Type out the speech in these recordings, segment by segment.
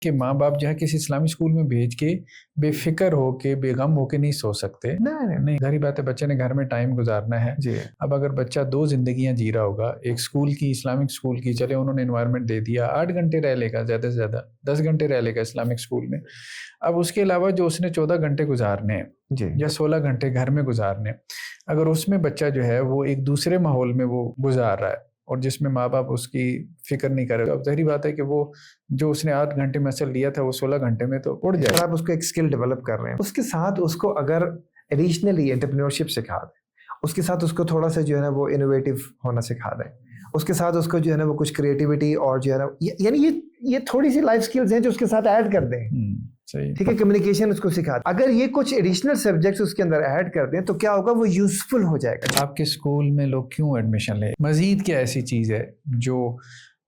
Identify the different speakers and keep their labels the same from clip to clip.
Speaker 1: کہ ماں باپ جو ہے کسی اسلامی اسکول میں بھیج کے بے فکر ہو کے بے غم ہو کے نہیں سو سکتے. نہیں, ظاہری بات ہے بچے نے گھر میں ٹائم گزارنا ہے جی. اب اگر بچہ 2 زندگیاں جی رہا ہوگا, ایک اسکول کی, اسلامک اسکول کی, چلے انہوں نے انوائرمنٹ دے دیا, 8 گھنٹے رہ لے گا, زیادہ سے زیادہ 10 گھنٹے رہ لے گا اسلامک اسکول میں. اب اس کے علاوہ جو اس نے 14 گھنٹے گزارنے ہیں جی, یا 16 گھنٹے گھر میں گزارنے, اگر اس میں بچہ جو ہے وہ ایک دوسرے ماحول میں وہ گزار رہا ہے اور جس میں ماں باپ اس کی فکر نہیں کر رہے, اب ظاہری بات ہے کہ وہ جو اس نے 8 گھنٹے میں اصل لیا تھا وہ 16 گھنٹے میں تو اڑ جائے.
Speaker 2: آپ اس کو ایک اسکل ڈیولپ کر رہے ہیں, اس کے ساتھ اس کو اگر ایڈیشنلی انٹرپرینورشپ سکھا دیں, اس کے ساتھ اس کو تھوڑا سا جو ہے نا وہ انوویٹو ہونا سکھا دیں, اس کے ساتھ اس کو جو ہے نا وہ کچھ کریٹیوٹی اور جو ہے نا یعنی یہ تھوڑی سی لائف سکلز ہیں جو اس کے ساتھ ایڈ کر دیں. ٹھیک ہے, کمیونیکیشن اس کو سکھا دیں. اگر یہ کچھ ایڈیشنل سبجیکٹس اس کے اندر ایڈ کر دیں تو کیا ہوگا, وہ یوزفل ہو جائے گا.
Speaker 1: آپ کے اسکول میں لوگ کیوں ایڈمیشن لیں؟ مزید کیا ایسی چیز ہے جو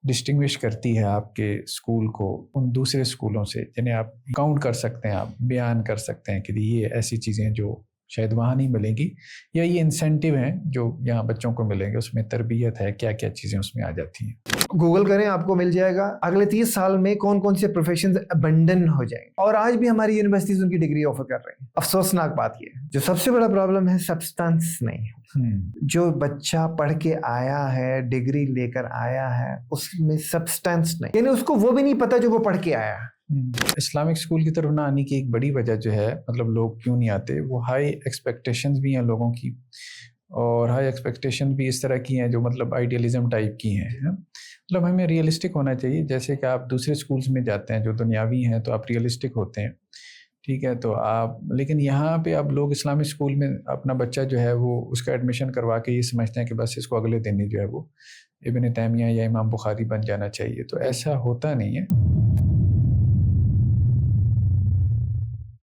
Speaker 1: ڈسٹنگوش کرتی ہے آپ کے اسکول کو ان دوسرے اسکولوں سے, جنہیں آپ کاؤنٹ کر سکتے ہیں, آپ بیان کر سکتے ہیں کہ یہ ایسی چیزیں جو شاید وہاں نہیں ملیں گی, یا یہ انسینٹیو ہیں جو یہاں بچوں کو ملیں گے, اس میں تربیت ہے, کیا کیا چیزیں اس میں آ جاتی ہیں؟
Speaker 2: گوگل کریں, آپ کو مل جائے گا اگلے 30 سال میں کون کون سے پروفیشنز ابنڈن ہو جائیں گے. اور آج بھی ہماری یونیورسٹیز ان کی ڈگری آفر کر رہی ہیں. افسوسناک بات یہ ہے, جو سب سے بڑا پرابلم ہے سبسٹانس نہیں ہے. جو بچہ پڑھ کے آیا ہے, ڈگری لے کر آیا ہے, اس میں سبسٹانس نہیں, یعنی اس کو وہ بھی نہیں پتا جو وہ پڑھ کے آیا ہے.
Speaker 1: اسلامک اسکول کی طرف نہ آنے کی ایک بڑی وجہ جو ہے, مطلب لوگ کیوں نہیں آتے, وہ ہائی ایکسپیکٹیشنز بھی ہیں لوگوں کی, اور ہائی ایکسپیکٹیشن بھی اس طرح کی ہیں جو مطلب آئیڈیالزم ٹائپ کی ہیں. مطلب ہمیں ریئلسٹک ہونا چاہیے, جیسے کہ آپ دوسرے اسکولز میں جاتے ہیں جو دنیاوی ہیں تو آپ ریئلسٹک ہوتے ہیں, ٹھیک ہے, تو آپ, لیکن یہاں پہ اب لوگ اسلامک اسکول میں اپنا بچہ جو ہے وہ اس کا ایڈمیشن کروا کے یہ سمجھتے ہیں کہ بس اس کو اگلے دن ہی جو ہے وہ ابن تیمیہ یا امام بخاری بن جانا چاہیے, تو ایسا ہوتا نہیں ہے.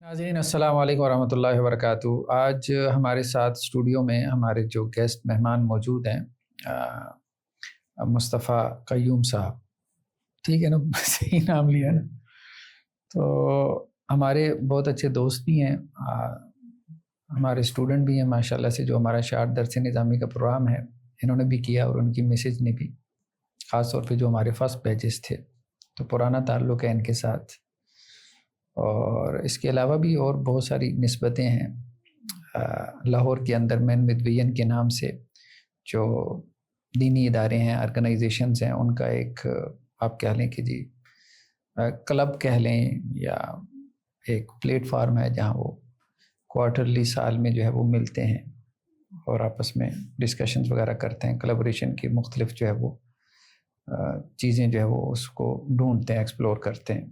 Speaker 1: ناظرین السلام علیکم ورحمۃ اللہ وبرکاتہ. آج ہمارے ساتھ اسٹوڈیو میں ہمارے جو گیسٹ مہمان موجود ہیں, مصطفیٰ قیوم صاحب, ٹھیک ہے نا, صحیح نام لیا نا, تو ہمارے بہت اچھے دوست بھی ہیں, ہمارے اسٹوڈنٹ بھی ہیں ماشاءاللہ سے, جو ہمارا شارٹ درس نظامی کا پروگرام ہے انہوں نے بھی کیا, اور ان کی میسج نے بھی, خاص طور پہ جو ہمارے فرسٹ بیچز تھے, تو پرانا تعلق ہے ان کے ساتھ. اور اس کے علاوہ بھی اور بہت ساری نسبتیں ہیں. لاہور کے اندر مین ود ویژن کے نام سے جو دینی ادارے ہیں, آرگنائزیشنز ہیں, ان کا ایک آپ کہہ لیں کہ جی کلب کہہ لیں, یا ایک پلیٹ فارم ہے جہاں وہ کوارٹرلی سال میں جو ہے وہ ملتے ہیں اور آپس میں ڈسکشنز وغیرہ کرتے ہیں. کلابریشن کی مختلف جو ہے وہ چیزیں جو ہے وہ اس کو ڈھونڈتے ہیں, ایکسپلور کرتے ہیں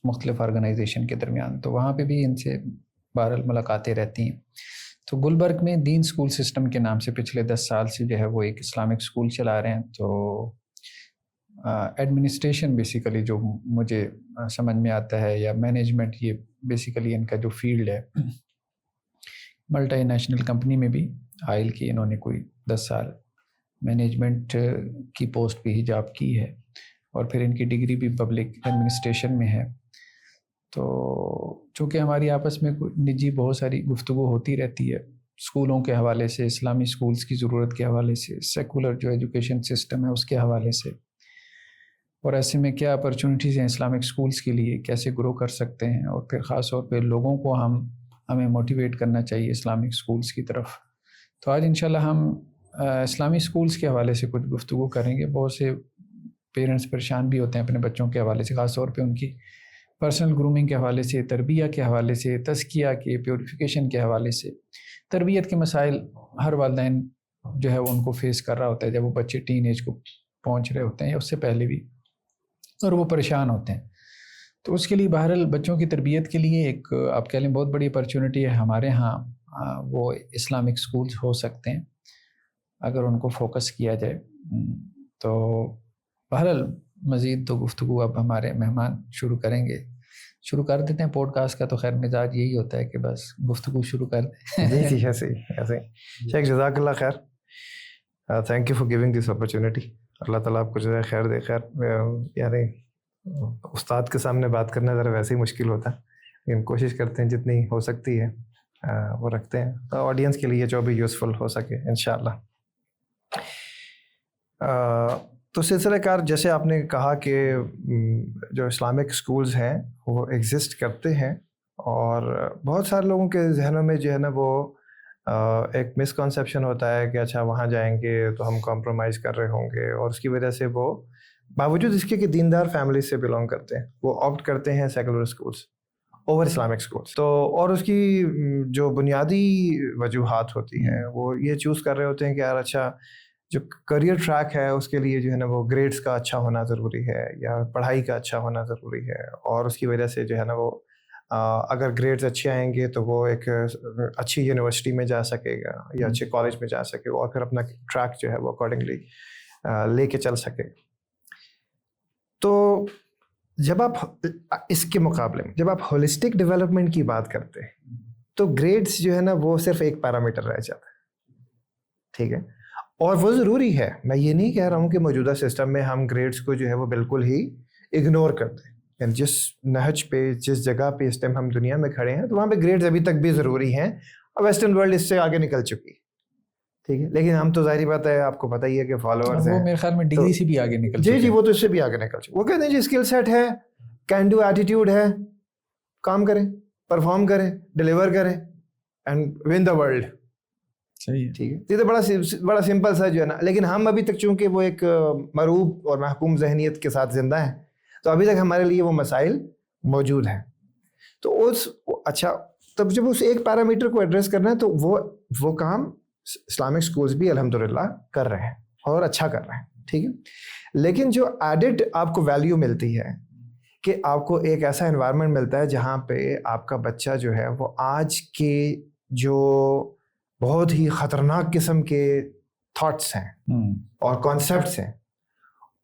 Speaker 1: مختلف آرگنائزیشن کے درمیان. تو وہاں پہ بھی ان سے بہرحال ملاقاتیں رہتی ہیں. تو گلبرگ میں دین اسکول سسٹم کے نام سے پچھلے 10 سال سے جو ہے وہ ایک اسلامک اسکول چلا رہے ہیں. تو ایڈمنسٹریشن بیسیکلی جو مجھے سمجھ میں آتا ہے, یا مینجمنٹ, یہ بیسیکلی ان کا جو فیلڈ ہے. ملٹی نیشنل کمپنی میں بھی آئل کی انہوں نے کوئی 10 سال مینجمنٹ کی پوسٹ پہ ہی جاب کی ہے, اور پھر ان کی ڈگری بھی پبلک ایڈمنسٹریشن میں ہے. تو چونکہ ہماری آپس میں نجی بہت ساری گفتگو ہوتی رہتی ہے اسکولوں کے حوالے سے, اسلامی اسکولز کی ضرورت کے حوالے سے, سیکولر جو ایجوکیشن سسٹم ہے اس کے حوالے سے, اور ایسے میں کیا اپرچونٹیز ہیں اسلامک اسکولز کے لیے, کیسے گرو کر سکتے ہیں, اور پھر خاص طور پہ لوگوں کو ہمیں موٹیویٹ کرنا چاہیے اسلامک اسکولز کی طرف. تو آج انشاءاللہ ہم اسلامی اسکولز کے حوالے سے کچھ گفتگو کریں گے. بہت سے پیرنٹس پریشان بھی ہوتے ہیں اپنے بچوں کے حوالے سے, خاص طور پہ ان کی پرسنل گرومنگ کے حوالے سے, تربیہ کے حوالے سے, تزکیہ کے, پیوریفیکیشن کے حوالے سے. تربیت کے مسائل ہر والدین جو ہے وہ ان کو فیس کر رہا ہوتا ہے جب وہ بچے ٹین ایج کو پہنچ رہے ہوتے ہیں, یا اس سے پہلے بھی, اور وہ پریشان ہوتے ہیں. تو اس کے لیے بہرحال بچوں کی تربیت کے لیے ایک آپ کہہ لیں بہت بڑی اپرچونٹی ہے ہمارے ہاں, وہ اسلامک اسکولز ہو سکتے ہیں اگر ان کو فوکس کیا جائے. تو بہرحال مزید تو گفتگو اب ہمارے مہمان شروع کریں گے. شروع کر دیتے ہیں پوڈ کاسٹ کا, تو خیر مزاج یہی ہوتا ہے کہ بس گفتگو شروع کر دیں.
Speaker 2: جی ایسے ہی. شیخ جزاک اللہ خیر, thank you for giving this opportunity. اللہ تعالیٰ آپ کو جو ہے خیر دے. خیر یعنی استاد کے سامنے بات کرنا ذرا ویسے ہی مشکل ہوتا ہے, لیکن کوشش کرتے ہیں جتنی ہو سکتی ہے وہ رکھتے ہیں آڈینس کے لیے جو بھی یوزفل ہو سکے انشاءاللہ. تو سلسلہ کار جیسے آپ نے کہا کہ جو اسلامک اسکولز ہیں وہ ایگزسٹ کرتے ہیں، اور بہت سارے لوگوں کے ذہنوں میں جو ہے نا وہ ایک مسکنسیپشن ہوتا ہے کہ اچھا وہاں جائیں گے تو ہم کمپرومائز کر رہے ہوں گے، اور اس کی وجہ سے وہ باوجود اس کے کہ دیندار فیملی سے بلانگ کرتے ہیں وہ آپٹ کرتے ہیں secular schools over Islamic schools. تو اور اس کی جو بنیادی وجوہات ہوتی ہیں وہ یہ چوز کر رہے ہوتے ہیں کہ یار اچھا جو کریئر ٹریک ہے اس کے لیے جو ہے نا وہ گریڈز کا اچھا ہونا ضروری ہے یا پڑھائی کا اچھا ہونا ضروری ہے، اور اس کی وجہ سے جو ہے نا وہ اگر گریڈز اچھے آئیں گے تو وہ ایک اچھی یونیورسٹی میں جا سکے گا یا اچھے کالج میں جا سکے گا، اور پھر اپنا ٹریک جو ہے وہ اکارڈنگلی لے کے چل سکے. تو جب آپ اس کے مقابلے میں جب آپ ہولسٹک ڈیولپمنٹ کی بات کرتے ہیں تو گریڈز جو ہے نا وہ صرف ایک پیرامیٹر رہ جاتا ہے، ٹھیک ہے، اور وہ ضروری ہے. میں یہ نہیں کہہ رہا ہوں کہ موجودہ سسٹم میں ہم گریڈز کو جو ہے وہ بالکل ہی اگنور کر دیں، یعنی جس نہج پہ جس جگہ پہ اس ٹائم ہم دنیا میں کھڑے ہیں تو وہاں پہ گریڈز ابھی تک بھی ضروری ہیں، اور ویسٹرن ورلڈ اس سے آگے نکل چکی، ٹھیک ہے. لیکن ہم تو ظاہری بات ہے، آپ کو پتہ ہی ہے کہ فالوورز ہیں،
Speaker 1: وہ میرے خیال میں ڈگری سے بھی آگے نکل چکے ہیں.
Speaker 2: جی وہ تو اس سے بھی آگے نکل چکے. وہ کہتے ہیں جی اسکل سیٹ ہے، کین ڈو ایٹیٹیوڈ ہے، کام کریں، پرفارم کریں، ڈیلیور کریں اینڈ ون دا ورلڈ.
Speaker 1: صحیح ہے،
Speaker 2: ٹھیک ہے. یہ تو بڑا سمپل سا جو ہے نا، لیکن ہم ابھی تک چونکہ وہ ایک مرعوب اور محکوم ذہنیت کے ساتھ زندہ ہیں تو ابھی تک ہمارے لیے وہ مسائل موجود ہیں. تو اچھا تب جب اس ایک پیرامیٹر کو ایڈریس کرنا ہے تو وہ کام اسلامک سکولز بھی الحمدللہ کر رہے ہیں اور اچھا کر رہے ہیں، ٹھیک ہے. لیکن جو ایڈڈ آپ کو ویلیو ملتی ہے کہ آپ کو ایک ایسا انوائرمنٹ ملتا ہے جہاں پہ آپ کا بچہ جو ہے وہ آج کے جو بہت ہی خطرناک قسم کے تھاٹس ہیں اور کانسیپٹس ہیں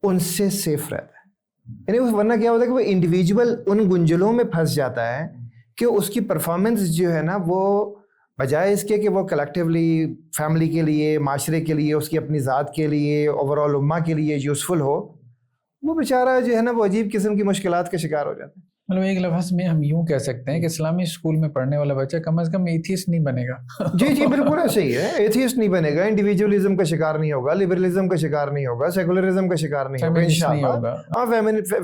Speaker 2: ان سے سیف رہتا ہے. یعنی ورنہ کیا ہوتا ہے کہ وہ انڈیویجول ان گنجلوں میں پھنس جاتا ہے کہ اس کی پرفارمنس جو ہے نا وہ بجائے اس کے کہ وہ کلیکٹیولی فیملی کے لیے، معاشرے کے لیے، اس کی اپنی ذات کے لیے، اوور آل امہ کے لیے یوزفل ہو، وہ بیچارہ جو ہے نا وہ عجیب قسم کی مشکلات کا شکار ہو جاتا ہے.
Speaker 1: مطلب ایک لفظ میں ہم یوں کہہ سکتے ہیں کہ اسلامی اسکول میں پڑھنے والا بچہ کم از کم ایتھیسٹ نہیں بنے گا.
Speaker 2: جی بالکل ایسے ہی ہے، ایتھیسٹ نہیں بنے گا، انڈیویجولزم کا شکار نہیں ہوگا، لبرلزم کا شکار نہیں ہوگا، سیکولرزم کا شکار نہیں ہوگا انشاءاللہ. ہاں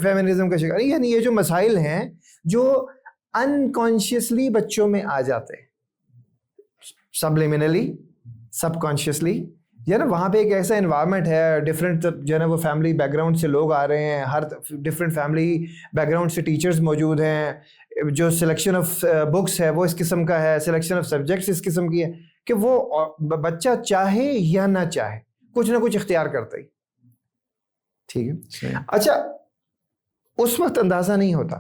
Speaker 2: فیمنزم کا شکار، یعنی یہ جو مسائل ہیں جو انکانشیسلی بچوں میں آ جاتے ہیں، سبلیمنلی، سب کانشیسلی، جو ہے نا وہاں پہ ایک ایسا انوائرمنٹ ہے، ڈفرینٹ جو ہے نا وہ فیملی بیک گراؤنڈ سے لوگ آ رہے ہیں، ہر ڈفرینٹ فیملی بیک گراؤنڈ سے ٹیچرز موجود ہیں، جو سلیکشن آف بکس ہے وہ اس قسم کا ہے، سلیکشن آف سبجیکٹس اس قسم کی ہے کہ وہ بچہ چاہے یا نہ چاہے کچھ نہ کچھ اختیار کرتا ہی، ٹھیک ہے. اچھا اس وقت اندازہ نہیں ہوتا،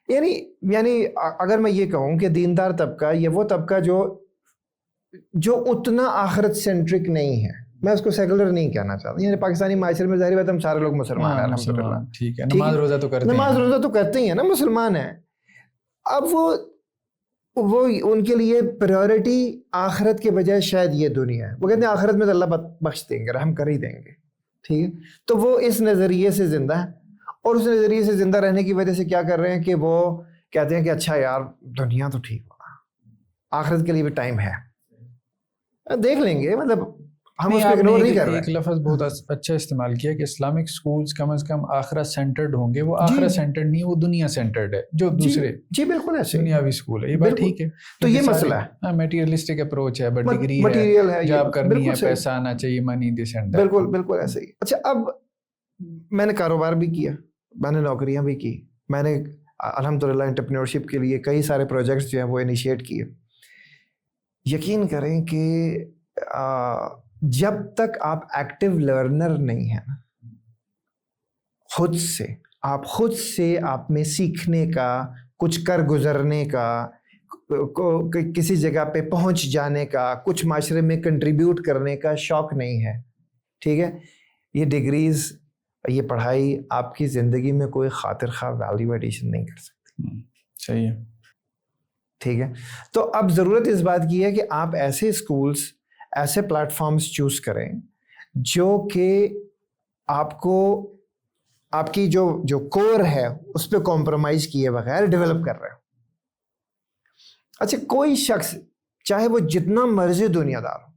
Speaker 2: یعنی اگر میں یہ کہوں کہ دیندار طبقہ یہ وہ طبقہ جو اتنا آخرت سینٹرک نہیں ہے، میں اس کو سیکولر نہیں کہنا چاہتا، یعنی پاکستانی معاشرے میں ظاہر بات ہم سارے لوگ مسلمان ہیں الحمدللہ،
Speaker 1: ٹھیک ہے، نماز روزہ تو کرتے ہیں،
Speaker 2: نماز روزہ تو کرتے ہی ہیں نا، مسلمان ہیں. اب وہ ان کے لیے پریورٹی آخرت کے بجائے شاید یہ دنیا ہے. وہ کہتے ہیں آخرت میں تو اللہ بخش دیں گے، رحم کر ہی دیں گے، ٹھیک ہے. تو وہ اس نظریے سے زندہ ہے، اور اس نظریے سے زندہ رہنے کی وجہ سے کیا کر رہے ہیں کہ وہ کہتے ہیں کہ اچھا یار دنیا تو ٹھیک ہوگا، آخرت کے لیے بھی ٹائم ہے، دیکھ لیں گے. مطلب ہم اس کو اگنور نہیں کر رہے.
Speaker 1: ایک لفظ بہت اچھا استعمال کیا کہ اسلامک سکولز کم از کم آخرت سینٹرڈ ہوں گے. وہ آخرت سینٹرڈ نہیں، وہ دنیا سینٹرڈ ہے جو دوسرے
Speaker 2: جی بالکل ایسے
Speaker 1: دنیاوی سکول ہے. یہ بات ٹھیک ہے،
Speaker 2: تو یہ مسئلہ ہے،
Speaker 1: میٹیریلسٹک اپروچ ہے، بٹ ڈگری ہے، جاب کرنی ہے، پیسہ آنا چاہیے، منی دس اینڈ دیٹ.
Speaker 2: بالکل ایسے ہی. اچھا اب میں نے کاروبار بھی کیا، میں نے نوکریاں بھی کی، میں نے الحمدللہ انٹرپرینورشپ کے لیے کئی سارے پروجیکٹس جو ہیں وہ انیشیٹ کیے. یقین کریں کہ جب تک آپ ایکٹیو لرنر نہیں ہیں نا، خود سے آپ میں سیکھنے کا، کچھ کر گزرنے کا، کسی جگہ پہ پہنچ جانے کا، کچھ معاشرے میں کنٹریبیوٹ کرنے کا شوق نہیں ہے، ٹھیک ہے، یہ ڈگریز، یہ پڑھائی آپ کی زندگی میں کوئی خاطر خواہ ویلیو ایڈیشن نہیں کر سکتی.
Speaker 1: صحیح ہے،
Speaker 2: ٹھیک ہے. تو اب ضرورت اس بات کی ہے کہ آپ ایسے اسکولس، ایسے پلیٹ فارمز چوز کریں جو کہ آپ کو آپ کی جو کور ہے اس پہ کمپرومائز کیے بغیر ڈیولپ کر رہے ہو. اچھا کوئی شخص چاہے وہ جتنا مرضی دنیا دار ہو،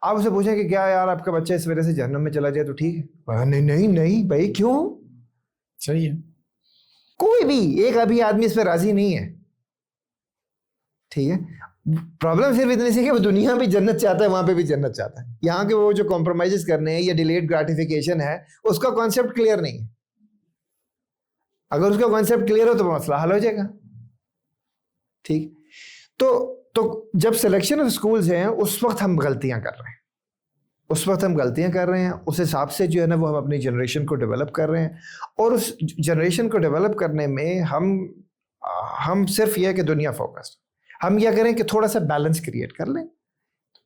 Speaker 2: آپ اسے پوچھیں کہ کیا یار آپ کا بچہ اس وجہ سے جہنم میں چلا جائے تو ٹھیک ہے, نہیں نہیں نہیں بھائی کیوں,
Speaker 1: صحیح ہے.
Speaker 2: کوئی بھی ایک ابھی آدمی اس پہ راضی نہیں ہے, ٹھیک ہے. پرابلم صرف اتنی سی کہ وہ دنیا بھی جنت چاہتا ہے, وہاں پہ بھی جنت چاہتا ہے. یہاں کے وہ جو کمپرومائز کرنے ہیں یا ڈیلیڈ گریٹیفیکیشن ہے اس کا کانسیپٹ کلیئر نہیں ہے. اگر اس کا کانسیپٹ کلیئر ہو تو وہ مسئلہ حل ہو جائے گا, ٹھیک. تو جب سلیکشن آف اسکولز ہیں اس وقت ہم غلطیاں کر رہے ہیں, اس حساب سے جو ہے نا وہ ہم اپنی جنریشن کو ڈیولپ کر رہے ہیں. اور اس جنریشن کو ڈیولپ کرنے میں ہم صرف یہ ہے کہ دنیا فوکسڈ, ہم کیا کریں کہ تھوڑا سا بیلنس کریٹ کر لیں.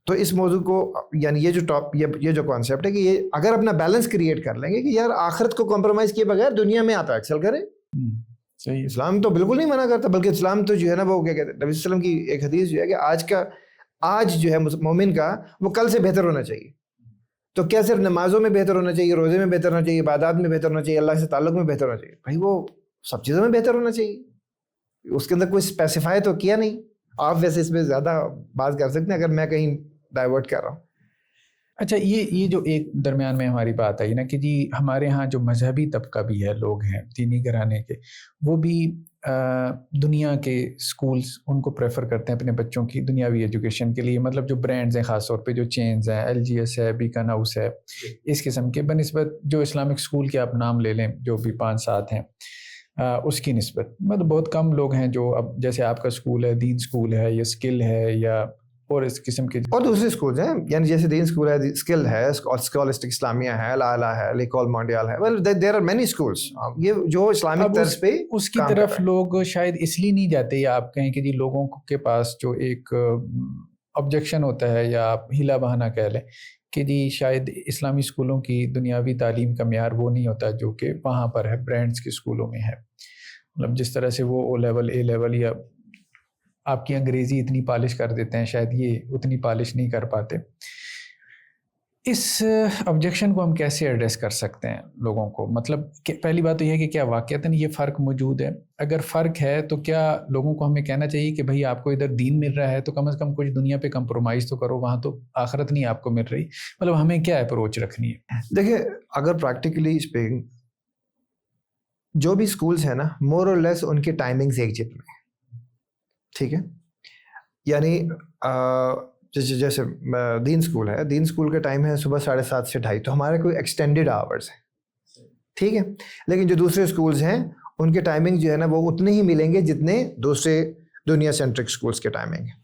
Speaker 2: تو اس موضوع کو یعنی یہ جو کانسیپٹ ہے کہ یہ اگر اپنا بیلنس کریٹ کر لیں گے کہ یار آخرت کو کمپرومائز کیے بغیر دنیا میں آتا ایکسل کریں.
Speaker 1: صحیح.
Speaker 2: اسلام تو بالکل نہیں منع کرتا, بلکہ اسلام تو جو ہے نا وہ کیا کہتے ہیں, نبی صلی اللہ علیہ وسلم کی ایک حدیث جو ہے کہ آج جو ہے مومن کا وہ کل سے بہتر ہونا چاہیے. تو کیا صرف نمازوں میں بہتر ہونا چاہیے, روزے میں بہتر ہونا چاہیے, عبادات میں بہتر ہونا چاہیے, اللہ سے تعلق میں بہتر ہونا چاہیے؟ بھائی وہ سب چیزوں میں بہتر ہونا چاہیے, اس کے اندر کوئی اسپیسیفائی تو کیا نہیں. آپ ویسے اس پہ زیادہ بات کر سکتے ہیں اگر میں کہیں ڈائیورٹ کر رہا ہوں.
Speaker 1: اچھا, یہ جو ایک درمیان میں ہماری بات آئی نا کہ جی ہمارے ہاں جو مذہبی طبقہ بھی ہے, لوگ ہیں دینی گھرانے کے, وہ بھی دنیا کے سکولز ان کو پریفر کرتے ہیں اپنے بچوں کی دنیاوی ایجوکیشن کے لیے. مطلب جو برانڈز ہیں, خاص طور پہ جو چینز ہیں, LGS ہے, بیکن ہاؤس ہے, اس قسم کے, بنسبت جو اسلامک سکول کے آپ نام لے لیں جو بھی 5-7 ہیں اس کی نسبت. مطلب بہت کم لوگ ہیں جو اب جیسے آپ کا سکول ہے, دین سکول ہے یا اسکل ہے یا اور اس قسم کے
Speaker 2: اور دوسرے سکولز ہیں, یعنی جیسے دین سکول ہے, اسکل ہے, اسکالسٹک اسلامیہ ہے, لالا ہے, لیکول مونڈیال ہے, well there are many schools. یہ جو اسلامک طرز پہ
Speaker 1: اس کی طرف لوگ شاید اس لیے نہیں جاتے, یا آپ کہیں کہ جی لوگوں کے پاس جو ایک آبجیکشن ہوتا ہے یا آپ ہیلا بہانہ کہہ لیں کہ جی شاید اسلامی اسکولوں کی دنیاوی تعلیم کا معیار وہ نہیں ہوتا جو کہ وہاں پر ہے, برانڈز کے اسکولوں میں ہے. مطلب جس طرح سے وہ او لیول, اے لیول یا آپ کی انگریزی اتنی پالش کر دیتے ہیں, شاید یہ اتنی پالش نہیں کر پاتے. اس آبجیکشن کو ہم کیسے ایڈریس کر سکتے ہیں لوگوں کو؟ مطلب کہ پہلی بات تو یہ ہے کہ کیا واقعتاً یہ فرق موجود ہے؟ اگر فرق ہے تو کیا لوگوں کو ہمیں کہنا چاہیے کہ بھائی آپ کو ادھر دین مل رہا ہے تو کم از کم کچھ دنیا پہ کمپرومائز تو کرو, وہاں تو آخرت نہیں آپ کو مل رہی. مطلب ہمیں کیا اپروچ رکھنی ہے؟
Speaker 2: دیکھیں, اگر پریکٹیکلی اسپیکنگ جو بھی اسکولس ہیں نا, مور اور لیس ان کے ٹائمنگز ایک جتنے ہیں, ٹھیک ہے. یعنی جیسے دین سکول ہے, دین سکول کا ٹائم ہے صبح 7:30 سے 2:30, تو ہمارے کوئی ایکسٹینڈیڈ آورس ہیں, ٹھیک ہے. لیکن جو دوسرے سکولز ہیں ان کے ٹائمنگ جو ہے نا وہ اتنے ہی ملیں گے جتنے دوسرے دنیا سینٹرک سکولز کے ٹائمنگ ہیں.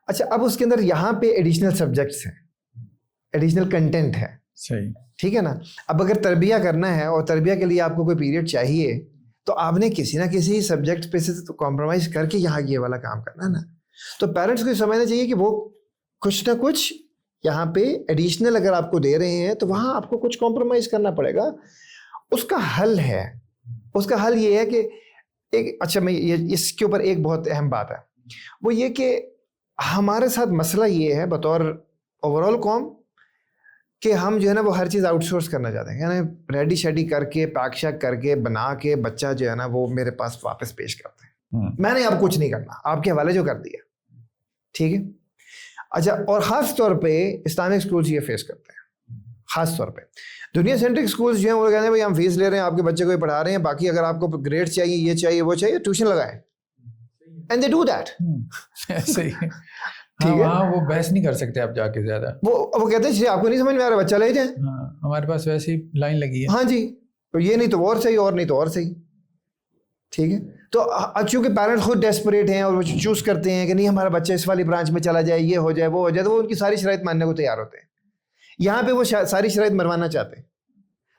Speaker 2: اچھا, اب اس کے اندر یہاں پہ ایڈیشنل سبجیکٹس ہیں, ایڈیشنل کنٹینٹ ہے,
Speaker 1: صحیح,
Speaker 2: ٹھیک ہے نا. اب اگر تربیہ کرنا ہے اور تربیہ کے لیے آپ کو کوئی پیریڈ چاہیے تو آپ نے کسی نہ کسی سبجیکٹ پہ سے کمپرومائز کر کے یہاں یہ والا کام کرنا ہے نا. تو پیرنٹس کو سمجھنا چاہیے کہ وہ کچھ نہ کچھ یہاں پہ ایڈیشنل اگر آپ کو دے رہے ہیں تو وہاں آپ کو کچھ کمپرومائز کرنا پڑے گا. اس کا حل ہے, اس کا حل یہ ہے کہ اچھا میں اس کے اوپر ایک بہت اہم بات ہے, وہ یہ کہ ہمارے ساتھ مسئلہ یہ ہے بطور اوور آل قوم کہ ہم جو ہے نا وہ ہر چیز آؤٹ سورس کرنا چاہتے ہیں, یعنی ریڈی شیڈی کر کے پیک شیک کر کے بنا کے بچہ جو ہے نا وہ میرے پاس واپس پیش کرتے ہیں. میں نے اب کچھ نہیں کرنا, آپ کے حوالے جو کر دیا, ٹھیک ہے. اچھا, اور خاص طور پہ اسلامک اسکولس یہ فیس کرتے ہیں, خاص طور پہ دنیا سینٹرک اسکولس جو ہیں وہ کہتے ہیں بھائی ہم فیس لے رہے ہیں, آپ کے بچے کو ہی پڑھا رہے ہیں, باقی اگر آپ کو گریڈ چاہیے, یہ چاہیے, وہ چاہیے, ٹیوشن لگائیں. And they do that.
Speaker 1: صحیح, ٹھیک ہے, وہ بحث نہیں کر سکتے آپ جا کے زیادہ. وہ
Speaker 2: کہتے ہیں آپ کو نہیں سمجھ میں آ رہا, بچہ لے جائیں,
Speaker 1: ہمارے پاس ویسے ہی لائن لگی ہے.
Speaker 2: ہاں جی, یہ نہیں تو اور صحیح, اور نہیں تو اور صحیح, ٹھیک ہے. تو چونکہ پیرنٹ خود ڈیسپریٹ ہیں اور وہ چوز کرتے ہیں کہ نہیں ہمارا بچہ اس والی برانچ میں چلا جائے, یہ ہو جائے, وہ ہو جائے, تو وہ ان کی ساری شرائط ماننے کو تیار ہوتے ہیں. یہاں پہ وہ ساری شرائط مروانا چاہتے ہیں.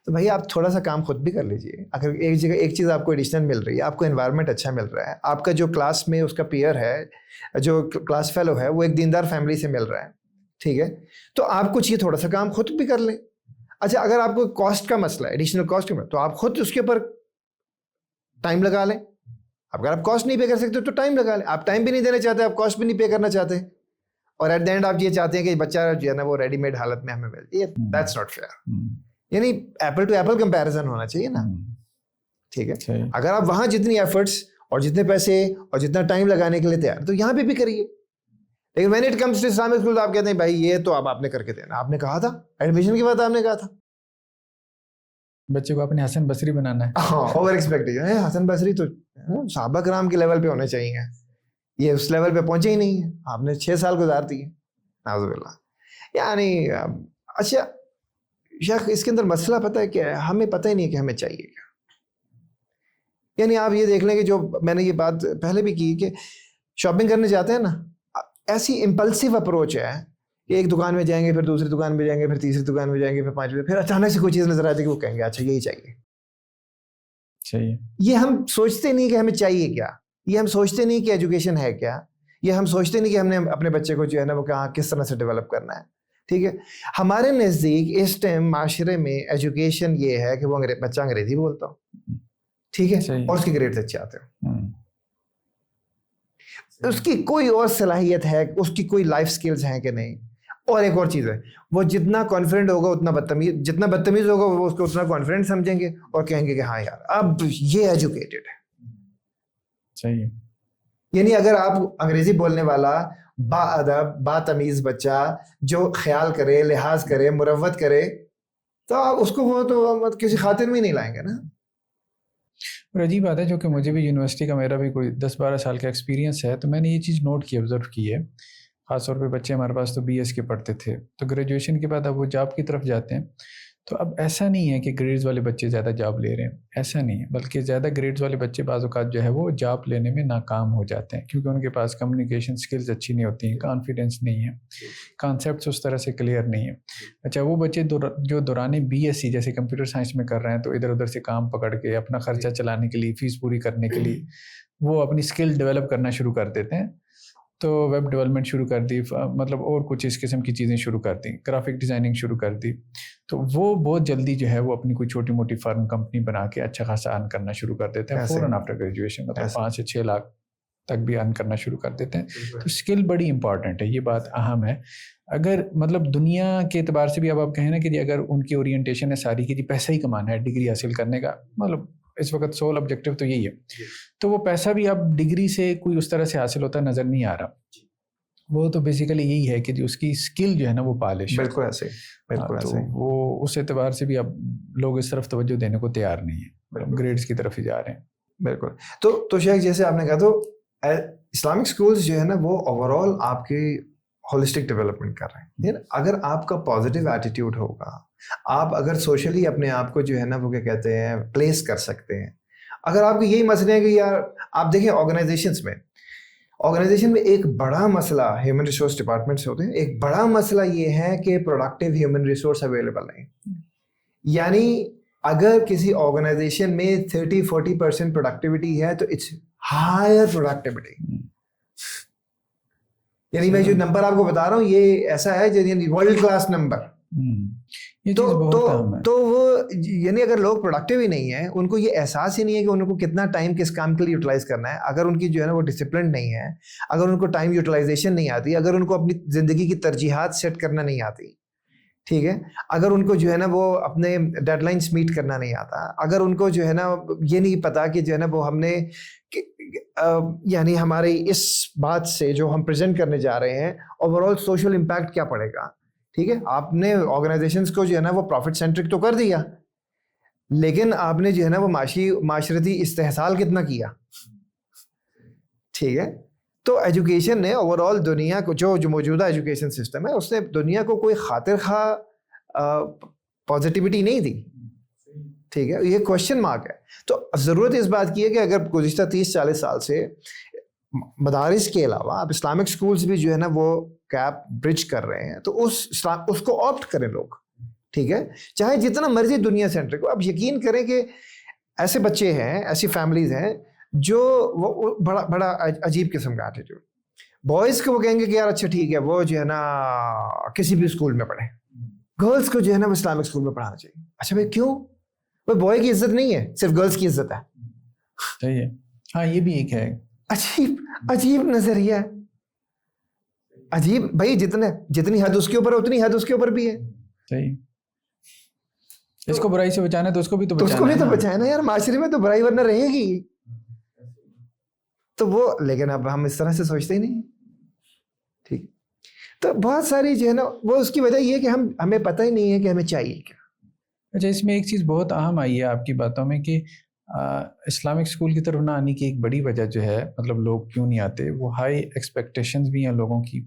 Speaker 2: تو بھائی آپ تھوڑا سا کام خود بھی کر لیجئے. اگر ایک جگہ ایک چیز آپ کو ایڈیشنل مل رہی ہے, آپ کو انوائرمنٹ اچھا مل رہا ہے, آپ کا جو کلاس میں اس کا پیئر ہے, جو کلاس فیلو ہے, وہ ایک دیندار فیملی سے مل رہا ہے, ٹھیک ہے, تو آپ کچھ یہ تھوڑا سا کام خود بھی کر لیں. اچھا, اگر آپ کو کاسٹ کا مسئلہ ہے, ایڈیشنل کاسٹ کا, تو آپ خود اس کے اوپر ٹائم لگا لیں. اگر آپ کاسٹ نہیں پے کر سکتے تو ٹائم لگا لیں. آپ ٹائم بھی نہیں دینا چاہتے, آپ کاسٹ بھی نہیں پے کرنا چاہتے, اور ایٹ دا اینڈ آپ یہ چاہتے ہیں کہ بچہ جو ہے نا وہ ریڈی میڈ حالت میں ہمیں مل جائے. That's not fair. یعنی ایپل ٹو ایپل کمپیریزن ہونا چاہیے نا, ٹھیک ہے. اگر آپ وہاں جتنی ایفرٹس اور جتنے پیسے اور جتنا ٹائم لگانے کے لیے تیار, تو یہاں پہ بھی کریے. لیکن when it comes to Islamic school آپ کہتے ہیں بھائی یہ تو اب آپ نے کر کے دینا, آپ نے کہا تھا ایڈمیشن کے بعد, آپ نے کہا تھا
Speaker 1: بچے کو اپنے حسن بصری بنانا ہے.
Speaker 2: ہاں, اوور ایکسپیکٹیشن ہے. حسن بصری تو صحابہ کرام کے لیول پہ ہونے چاہیے, یہ اس لیول پہ پہنچے ہی نہیں ہے. آپ نے 6 سال گزار دیے, نعوذ باللہ. یعنی اچھا شیخ, اس کے اندر مسئلہ پتہ ہے کہ ہمیں پتہ ہی نہیں ہے کہ ہمیں چاہیے کیا. یعنی آپ یہ دیکھ لیں کہ جو میں نے یہ بات پہلے بھی کی کہ شاپنگ کرنے جاتے ہیں نا, ایسی امپلسیو اپروچ ہے کہ ایک دکان میں جائیں گے, پھر دوسری دکان میں جائیں گے, پھر تیسری دکان میں جائیں گے, پھر 5 پھر اچانک سے کوئی چیز نظر آتی ہے کہ وہ کہیں گے اچھا یہی چاہیے. یہ ہم سوچتے نہیں کہ ہمیں چاہیے کیا, یہ ہم سوچتے نہیں کہ ایجوکیشن ہے کیا, یہ ہم سوچتے نہیں کہ ہم نے اپنے بچے کو جو ہے نا وہ کہاں کس طرح سے ڈیولپ کرنا ہے. ٹھیک ہے, ہمارے نزدیک اس ٹائم معاشرے میں ایجوکیشن یہ ہے کہ وہ بچہ انگریزی بولتا ہو, ٹھیک ہے, اور اس کے گریڈز اچھے آتے ہو, اس کی کوئی اور صلاحیت ہے, اس کی کوئی لائف سکلز ہیں کہ نہیں. اور ایک اور چیز ہے, وہ جتنا کانفیڈنٹ ہوگا اتنا بدتمیز, جتنا بدتمیز ہوگا وہ اس کو اتنا کانفیڈنٹ سمجھیں گے اور کہیں گے کہ ہاں یار اب یہ ایجوکیٹڈ ہے.
Speaker 1: صحیح.
Speaker 2: یعنی اگر آپ انگریزی بولنے والا با ادب با تمیز بچہ جو خیال کرے, لحاظ کرے, مروت کرے, تو آپ اس کو وہ تو کسی خاطر میں نہیں لائیں گے نا.
Speaker 1: اور عجیب بات ہے, جو کہ مجھے بھی یونیورسٹی کا میرا بھی کوئی 10-12 سال کا ایکسپیرینس ہے, تو میں نے یہ چیز نوٹ کی, آبزرو کی ہے. خاص طور پہ بچے ہمارے پاس تو BS کے پڑھتے تھے, تو گریجویشن کے بعد اب وہ جاب کی طرف جاتے ہیں. تو اب ایسا نہیں ہے کہ گریڈز والے بچے زیادہ جاب لے رہے ہیں, ایسا نہیں ہے, بلکہ زیادہ گریڈز والے بچے بعض اوقات جو ہے وہ جاب لینے میں ناکام ہو جاتے ہیں, کیونکہ ان کے پاس کمیونیکیشن سکلز اچھی نہیں ہوتی ہیں, کانفیڈنس نہیں ہے, کانسیپٹس اس طرح سے کلیئر نہیں ہے. اچھا, وہ بچے جو دوران BSc جیسے کمپیوٹر سائنس میں کر رہے ہیں, تو ادھر ادھر سے کام پکڑ کے اپنا خرچہ چلانے کے لیے, فیس پوری کرنے کے لیے وہ اپنی سکل ڈیولپ کرنا شروع کر دیتے ہیں. تو ویب ڈیولپمنٹ شروع کر دی, مطلب اور کچھ اس قسم کی چیزیں شروع کر دیں, گرافک ڈیزائننگ شروع کر دی. تو وہ بہت جلدی جو ہے وہ اپنی کوئی چھوٹی موٹی فرم کمپنی بنا کے اچھا خاصا ارن کرنا شروع کر دیتے ہیں فوراً آفٹر گریجویشن, مطلب 5 سے 6 لاکھ تک بھی ارن کرنا شروع کر دیتے ہیں. تو اسکل بڑی امپورٹنٹ ہے, یہ بات اہم ہے. اگر مطلب دنیا کے اعتبار سے بھی اب آپ کہیں نا کہ جی اگر ان کی اورینٹیشن ہے ساری کی جی پیسہ ہی کمانا ہے, ڈگری حاصل کرنے کا, مطلب اس وقت سول آبجیکٹیو تو یہی ہے, تو وہ پیسہ بھی اب ڈگری سے کوئی اس طرح سے حاصل ہوتا نظر نہیں آ رہا. وہ تو بیسیکلی یہی ہے کہ اس کی اسکل جو ہے نا وہ پالش.
Speaker 2: بالکل ایسے, بالکل ایسے.
Speaker 1: وہ اس اعتبار سے بھی اب لوگ اس طرف توجہ دینے کو تیار نہیں ہیں, گریڈز کی طرف ہی جا رہے ہیں.
Speaker 2: بالکل. تو شیخ جیسے آپ نے کہا, تو اسلامک سکولز جو ہے نا وہ اوور آل آپ کی ہولسٹک ڈیولپمنٹ کر رہے ہیں. اگر آپ کا پازیٹیو ایٹیٹیوڈ ہوگا, آپ اگر سوشلی اپنے آپ کو جو ہے نا وہ کیا کہتے ہیں پلیس کر سکتے ہیں. اگر آپ کو یہی مسئلہ ہے کہ یار آپ دیکھیں آرگنائزیشن میں ایک بڑا مسئلہ ہیومن ریسورس ڈپارٹمنٹ سے ہوتے ہیں, ایک بڑا مسئلہ یہ ہے کہ پروڈکٹیو ہیومن ریسورس اویلیبل نہیں. یعنی اگر کسی آرگنائزیشن میں 30-40% پروڈکٹیوٹی ہے تو اٹس ہائر پروڈکٹیوٹی. یعنی میں جو نمبر آپ کو بتا رہا ہوں یہ ایسا ہے یعنی ورلڈ کلاس نمبر. تو وہ یعنی اگر لوگ پروڈکٹیو ہی نہیں ہیں, ان کو یہ احساس ہی نہیں ہے کہ ان کو کتنا ٹائم کس کام کے لیے یوٹیلائز کرنا ہے, اگر ان کی جو ہے نا وہ ڈسپلن نہیں ہے, اگر ان کو ٹائم یوٹیلائزیشن نہیں آتی, اگر ان کو اپنی زندگی کی ترجیحات سیٹ کرنا نہیں آتی, ٹھیک ہے, اگر ان کو جو ہے نا وہ اپنے ڈیڈ لائنس میٹ کرنا نہیں آتا, اگر ان کو جو ہے نا یہ نہیں پتا کہ جو ہے نا وہ ہم نے یعنی ہماری اس بات سے جو ہم پریزنٹ کرنے جا رہے ہیں اوور آل سوشل امپیکٹ کیا پڑے گا. ٹھیک ہے, آپ نے آرگنائزیشنس کو جو ہے نا وہ پروفٹ سینٹرک تو کر دیا, لیکن آپ نے جو ہے نا وہ معاشرتی استحصال کتنا کیا. ٹھیک ہے, تو ایجوکیشن نے اوور آل دنیا کو جو موجودہ ایجوکیشن سسٹم ہے اس نے دنیا کو کوئی خاطر خواہ پازیٹیوٹی نہیں دی. ٹھیک ہے, یہ کوشچن مارک ہے. تو ضرورت اس بات کی ہے کہ اگر گزشتہ 30-40 سال سے مدارس کے علاوہ اب اسلامک سکولز بھی جو ہے نا وہ گیپ برج کر رہے ہیں, تو اس کو آپٹ کریں لوگ. ٹھیک ہے, چاہے جتنا مرضی دنیا سینٹرک ہو. اب یقین کریں کہ ایسے بچے ہیں, ایسی فیملیز ہیں جو وہ بڑا عجیب قسم کا ایٹیٹیوڈ. بوائز کو وہ کہیں گے کہ یار اچھا ٹھیک ہے وہ جو ہے نا کسی بھی اسکول میں پڑھیں, گرلس کو جو ہے نا وہ اسلامک اسکول میں پڑھانا چاہیے. اچھا بھائی کیوں؟ وہ بوائے کی عزت نہیں ہے, صرف گرلس کی عزت ہے.
Speaker 1: صحیح ہے, ہاں یہ بھی ایک ہے.
Speaker 2: عجیب نظریہ, عجیب. بھائی جتنی حد اس کے اوپر اتنی حد اس کے اوپر بھی ہے. صحیح,
Speaker 1: اس کو برائی سے بچانا ہے تو اس کو بھی تو
Speaker 2: بچانا یار. معاشرے میں تو برائی ورنہ رہے گی. تو وہ لیکن اب ہم اس طرح سے سوچتے ہی نہیں. ٹھیک, تو بہت ساری جو ہے نا وہ اس کی وجہ یہ ہے کہ ہمیں پتہ ہی نہیں ہے کہ ہمیں چاہیے کیا.
Speaker 1: اچھا، اس میں ایک چیز بہت اہم آئی ہے آپ کی باتوں میں کہ اسلامک اسکول کی طرف نہ آنے کی ایک بڑی وجہ جو ہے مطلب لوگ کیوں نہیں آتے، وہ ہائی ایکسپیکٹیشنز بھی ہیں لوگوں کی،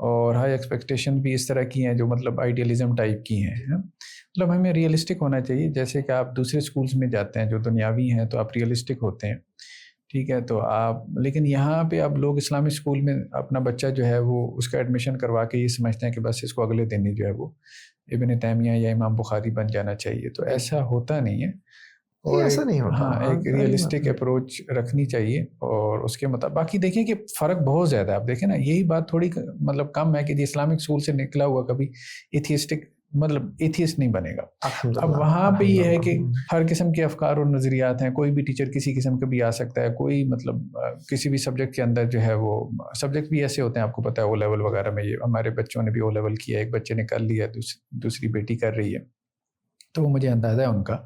Speaker 1: اور ہائی ایکسپیکٹیشن بھی اس طرح کی ہیں جو مطلب آئیڈیالزم ٹائپ کی ہیں. مطلب ہمیں ریئلسٹک ہونا چاہیے. جیسے کہ آپ دوسرے اسکولس میں جاتے ہیں جو دنیاوی ہیں تو آپ ریئلسٹک ہوتے ہیں، ٹھیک ہے، تو آپ، لیکن یہاں پہ اب لوگ اسلامک اسکول میں اپنا بچہ جو ہے وہ اس کا ایڈمیشن کروا کے یہ سمجھتے ہیں کہ بس اس کو اگلے دن ہی جو ہے وہ ابن تیمیہ یا امام بخاری بن جانا چاہیے. تو ایسا ہوتا نہیں ہے، اور
Speaker 2: ایسا نہیں ہوتا.
Speaker 1: ہاں ایک ریئلسٹک اپروچ رکھنی چاہیے. اور اس کے مطابق باقی دیکھیں کہ فرق بہت زیادہ ہے. آپ دیکھیں نا، یہی بات تھوڑی مطلب کم ہے کہ اسلامک اسکول سے نکلا ہوا کبھی ایتھیسٹک مطلب ایتھیسٹ نہیں بنے گا. اب وہاں پہ یہ ہے کہ ہر قسم کے افکار اور نظریات ہیں، کوئی بھی ٹیچر کسی قسم کا بھی آ سکتا ہے، کوئی مطلب کسی بھی سبجیکٹ کے اندر جو ہے وہ سبجیکٹ بھی ایسے ہوتے ہیں، آپ کو پتہ ہے او لیول وغیرہ میں، یہ ہمارے بچوں نے بھی او لیول کیا، ایک بچے نے کر لیا، دوسری بیٹی کر رہی ہے، تو وہ مجھے اندازہ ہے ان کا.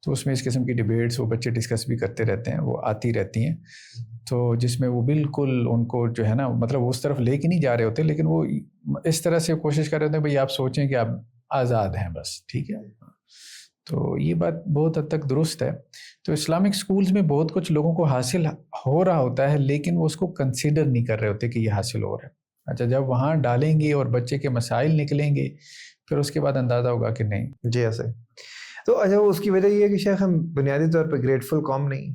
Speaker 1: تو اس میں اس قسم کی ڈیبیٹس وہ بچے ڈسکس بھی کرتے رہتے ہیں، وہ آتی رہتی ہیں، تو جس میں وہ بالکل ان کو جو ہے نا مطلب اس طرف لے کے نہیں جا رہے ہوتے، لیکن وہ اس طرح سے کوشش کر رہے ہوتے ہیں بھئی آپ سوچیں کہ آپ آزاد ہیں بس، ٹھیک ہے. تو یہ بات بہت حد تک درست ہے. تو اسلامک سکولز میں بہت کچھ لوگوں کو حاصل ہو رہا ہوتا ہے، لیکن وہ اس کو کنسیڈر نہیں کر رہے ہوتے کہ یہ حاصل ہو رہا ہے. اچھا، جب وہاں ڈالیں گے اور بچے کے مسائل نکلیں گے پھر اس کے بعد اندازہ ہوگا کہ نہیں.
Speaker 2: جی ایسے. تو اچھا، اس کی وجہ یہ ہے کہ شیخ ہم بنیادی طور پہ گریٹفل قوم نہیں ہیں.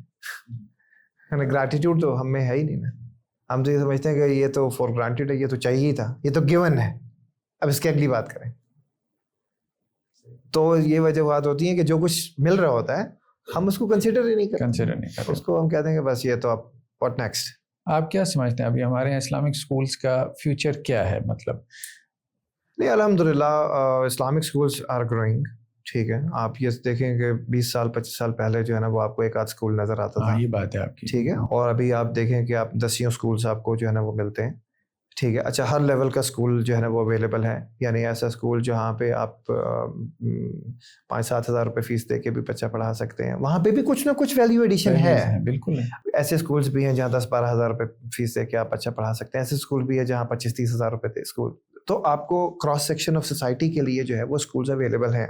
Speaker 2: گریٹیٹیوڈ تو ہم میں ہے ہی نہیں نا. ہم تو یہ سمجھتے ہیں کہ یہ تو فور گرانٹیڈ ہے، یہ تو چاہیے ہی تھا، یہ تو گیون ہے، اب اس کی اگلی بات کریں. تو یہ وجوہات ہوتی ہیں کہ جو کچھ مل رہا ہوتا ہے ہم اس کو کنسیڈر ہی نہیں کرتے. اس کو ہم کہتے ہیں کہ بس یہ تو اب واٹ نیکسٹ.
Speaker 1: آپ کیا سمجھتے ہیں ابھی ہمارے یہاں اسلامک سکولز کا فیوچر کیا ہے؟ مطلب
Speaker 2: نہیں، الحمدللہ اسلامک سکولز آر گروئنگ. ٹھیک ہے، آپ یہ دیکھیں کہ 20 سال 25 سال پہلے جو ہے نا وہ آپ کو ایک آدھ سکول نظر آتا تھا.
Speaker 1: یہ بات ہے آپ کی.
Speaker 2: ٹھیک ہے، اور ابھی آپ دیکھیں کہ آپ 10 سکولز آپ کو جو ہے نا وہ ملتے ہیں. ٹھیک ہے. اچھا، ہر لیول کا سکول جو ہے نا وہ اویلیبل ہے، یعنی ایسا سکول جہاں پہ آپ 5-7 ہزار روپے فیس دے کے بھی بچہ پڑھا سکتے ہیں، وہاں پہ بھی کچھ نہ کچھ ویلیو ایڈیشن ہے.
Speaker 1: بالکل ہے.
Speaker 2: ایسے سکولز بھی ہیں جہاں 10-12 ہزار روپے فیس دے کے آپ بچہ پڑھا سکتے ہیں. ایسے سکول بھی ہے جہاں 25-30 ہزار روپے دے اسکول. تو آپ کو کراس سیکشن آف سوسائٹی کے لیے جو ہے وہ سکولز اویلیبل ہیں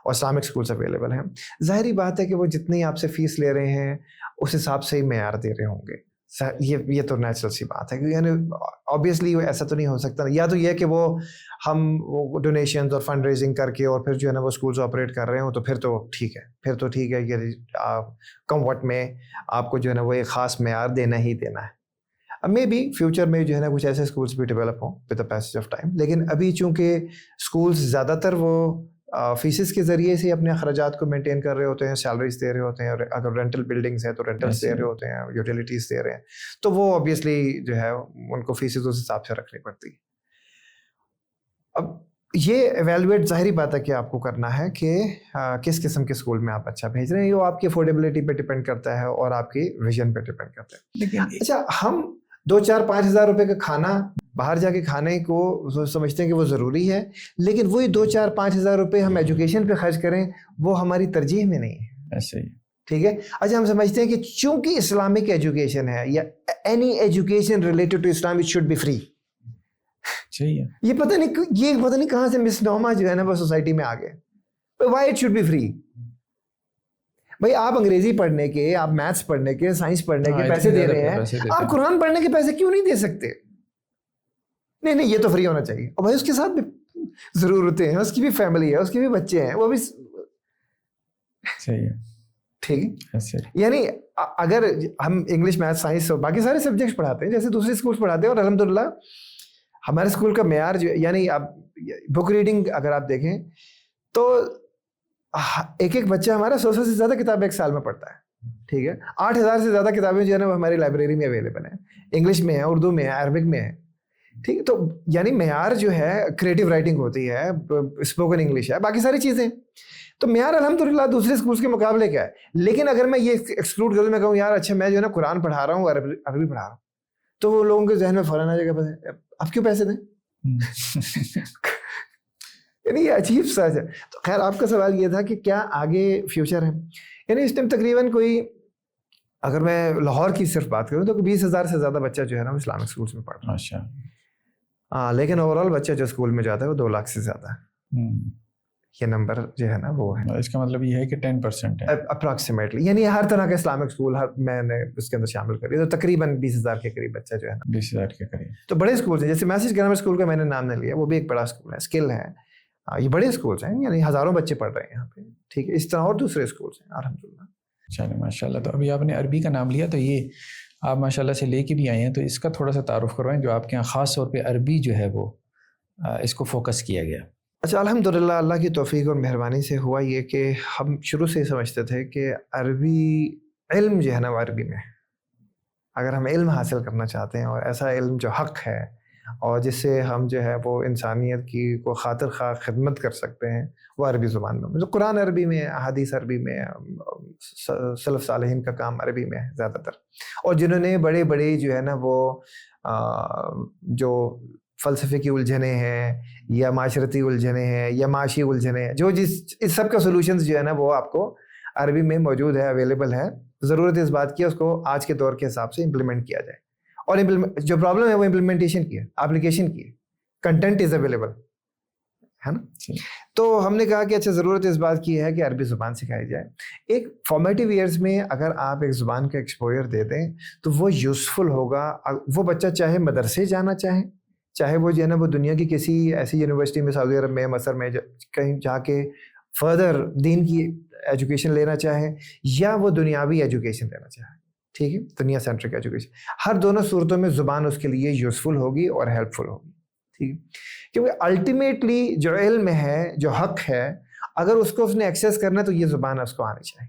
Speaker 2: اور اسلامک سکولز اویلیبل ہیں. ظاہری بات ہے کہ وہ جتنی آپ سے فیس لے رہے ہیں اس حساب سے ہی معیار دے رہے ہوں گے. یہ تو نیچرل سی بات ہے، یعنی آبویسلی ایسا تو نہیں ہو سکتا. یا تو یہ کہ ہم ڈونیشنز اور فنڈ ریزنگ کر کے اور پھر جو ہے نا وہ سکولز آپریٹ کر رہے ہوں تو پھر تو ٹھیک ہے کہ کم وقت میں آپ کو جو ہے نا وہ ایک خاص معیار دینا ہی دینا ہے. اب مے بی فیوچر میں جو ہے نا کچھ ایسے سکولز بھی ڈیولپ ہوں with the passage of time. لیکن ابھی چونکہ سکولز زیادہ تر وہ فیسز کے ذریعے سے اپنے اخراجات کو مینٹین کر رہے ہوتے ہیں، سیلریز دے رہے ہوتے ہیں، اور اگر رینٹل بلڈنگس ہیں تو رینٹلس دے رہے ہوتے ہیں، یوٹیلیٹیز دے رہے ہیں، تو وہ آبویسلی جو ہے ان کو فیسز اس حساب سے رکھنی پڑتی ہے. اب یہ ایویلویٹ ظاہری بات ہے کہ آپ کو کرنا ہے کہ کس قسم کے اسکول میں آپ اچھا بھیج رہے ہیں. یہ آپ کی افورڈیبلٹی پہ ڈپینڈ کرتا ہے اور آپ کی ویژن پہ ڈپینڈ کرتا ہے.
Speaker 1: لیکن
Speaker 2: اچھا، ہم 2-4-5 ہزار روپے کا کھانا باہر جا کے کھانے کو سمجھتے ہیں کہ وہ ضروری ہے، لیکن وہی 2-4-5 ہزار روپے ہم ایجوکیشن پہ خرچ کریں وہ ہماری ترجیح میں نہیں ہے.
Speaker 1: ایسے ہی.
Speaker 2: ٹھیک ہے. اچھا، ہم سمجھتے ہیں کہ چونکہ اسلامک ایجوکیشن ہے یا any education related to Islam it should be free.
Speaker 1: صحیح ہے.
Speaker 2: یہ پتہ نہیں کہاں سے مسنوما جو ہے نا وہ سوسائٹی میں آ گئے. Why it should be free? بھائی آپ انگریزی پڑھنے کے، آپ میتھس پڑھنے کے، سائنس پڑھنے کے پیسے دے رہے ہیں، آپ قرآن پڑھنے کے پیسے کیوں نہیں دے سکتے؟ نہیں یہ تو فری ہونا چاہیے. اور بھائی اس کے ساتھ بھی ضرورتیں ہیں، اس کی بھی فیملی ہے، اس کے بھی بچے ہیں، وہ بھی
Speaker 1: صحیح ہے.
Speaker 2: ٹھیک ہے. یعنی اگر ہم انگلش، میتھ، سائنس اور باقی سارے سبجیکٹس پڑھاتے ہیں جیسے دوسرے اسکول پڑھاتے ہیں، اور الحمدللہ ہمارے اسکول کا معیار جو یعنی اب بک ریڈنگ اگر آپ دیکھیں تو ایک بچہ ہمارا 100 سے زیادہ کتابیں ایک سال میں پڑھتا ہے. ٹھیک ہے. 8,000 سے زیادہ کتابیں جو ہے نا وہ ہماری لائبریری میں اویلیبل ہیں، انگلش میں ہیں، اردو میں ہیں، عربک میں ہیں. ٹھیک ہے. تو یعنی معیار جو ہے کریٹو رائٹنگ ہوتی ہے، اسپوکن انگلش ہے، باقی ساری چیزیں. تو معیار الحمدللہ دوسرے اسکولس کے مقابلے کیا ہے. لیکن اگر میں یہ ایکسکلوڈ کروں، میں کہوں یار اچھا میں جو ہے نا قرآن پڑھا رہا ہوں، عربی پڑھا رہا ہوں، تو وہ لوگوں کے ذہن میں فوراً آ جائے گا اب کیوں پیسے دیں. یعنی یہ عجیب سا ہے. تو خیر آپ کا سوال یہ تھا کہ کیا آگے فیوچر ہے. یعنی اس ٹائم تقریباً کوئی، اگر میں لاہور کی صرف بات کروں تو 20,000 سے زیادہ بچہ جو ہے نا اسلامک اسکولس میں پڑھ رہا ہے. لیکن اوور آل بچہ جو اسکول میں جاتا ہے وہ 2 لاکھ سے زیادہ ہے. یہ نمبر جو ہے نا وہ ہے.
Speaker 1: اس کا مطلب یہ ہے کہ 10% ہے
Speaker 2: اپروکسیمیٹلی, یعنی ہر طرح کا اسلامک اسکول میں نے اس کے اندر شامل کر دیا, تو تقریباً 20,000 کے قریب بچہ جو ہے نا,
Speaker 1: 20,000 کے قریب.
Speaker 2: تو بڑے اسکولس ہیں, جیسے میسج گرامر اسکول کا میں نے نام نہیں لیا, وہ بھی ایک بڑا اسکول ہے, اسکل ہے, یہ بڑے اسکولس ہیں, یعنی ہزاروں بچے پڑھ رہے ہیں یہاں پہ, ٹھیک ہے. اس طرح اور دوسرے اسکولس ہیں الحمدللہ.
Speaker 1: چلیں ماشاء اللہ. تو ابھی آپ نے عربی کا نام لیا, تو یہ آپ ماشاء اللہ سے لے کے بھی آئے ہیں, تو اس کا تھوڑا سا تعارف کروائیں, جو آپ کے یہاں خاص طور پہ عربی جو ہے وہ اس کو فوکس کیا گیا.
Speaker 2: اچھا, الحمدللہ اللہ کی توفیق اور مہربانی سے ہوا یہ کہ ہم شروع سے ہی سمجھتے تھے کہ عربی علم جو ہے نا وہ عربی میں, اگر ہم علم حاصل کرنا چاہتے ہیں اور ایسا علم جو حق ہے اور جس سے ہم جو ہے وہ انسانیت کی کو خاطر خواہ خدمت کر سکتے ہیں, وہ عربی زبان میں. مطلب قرآن عربی میں, احادیث عربی میں, سلف صالحین کا کام عربی میں ہے زیادہ تر. اور جنہوں نے بڑے بڑے جو ہے نا وہ جو فلسفے کی الجھنیں ہیں یا معاشرتی الجھنیں ہیں یا معاشی الجھنیں ہیں, جو اس سب کا سولوشنز جو ہے نا وہ آپ کو عربی میں موجود ہے, اویلیبل ہے. ضرورت اس بات کی ہے اس کو آج کے دور کے حساب سے امپلیمنٹ کیا جائے, اور جو پرابلم ہے وہ امپلیمنٹیشن کی ہے, اپلیکیشن کی ہے. کنٹینٹ از اویلیبل ہے نا. تو ہم نے کہا کہ اچھا ضرورت اس بات کی ہے کہ عربی زبان سکھائی جائے. ایک فارمیٹیو ایئرز میں اگر آپ ایک زبان کا ایکسپوئر دے دیں تو وہ یوزفل ہوگا. وہ بچہ چاہے مدرسے جانا چاہے وہ جو ہے نا وہ دنیا کی کسی ایسی یونیورسٹی میں, سعودی عرب میں, مصر میں, کہیں جا کے فردر دین کی ایجوکیشن لینا چاہے, یا وہ دنیاوی ایجوکیشن لینا چاہے, ٹھیک ہے, دنیا سینٹرک ایجوکیشن, ہر دونوں صورتوں میں زبان اس کے لیے یوزفل ہوگی اور ہیلپ فل ہوگی, ٹھیک ہے. کیونکہ الٹیمیٹلی جو علم ہے, جو حق ہے, اگر اس کو اس نے ایکسیس کرنا ہے تو یہ زبان اس کو آنی چاہیے,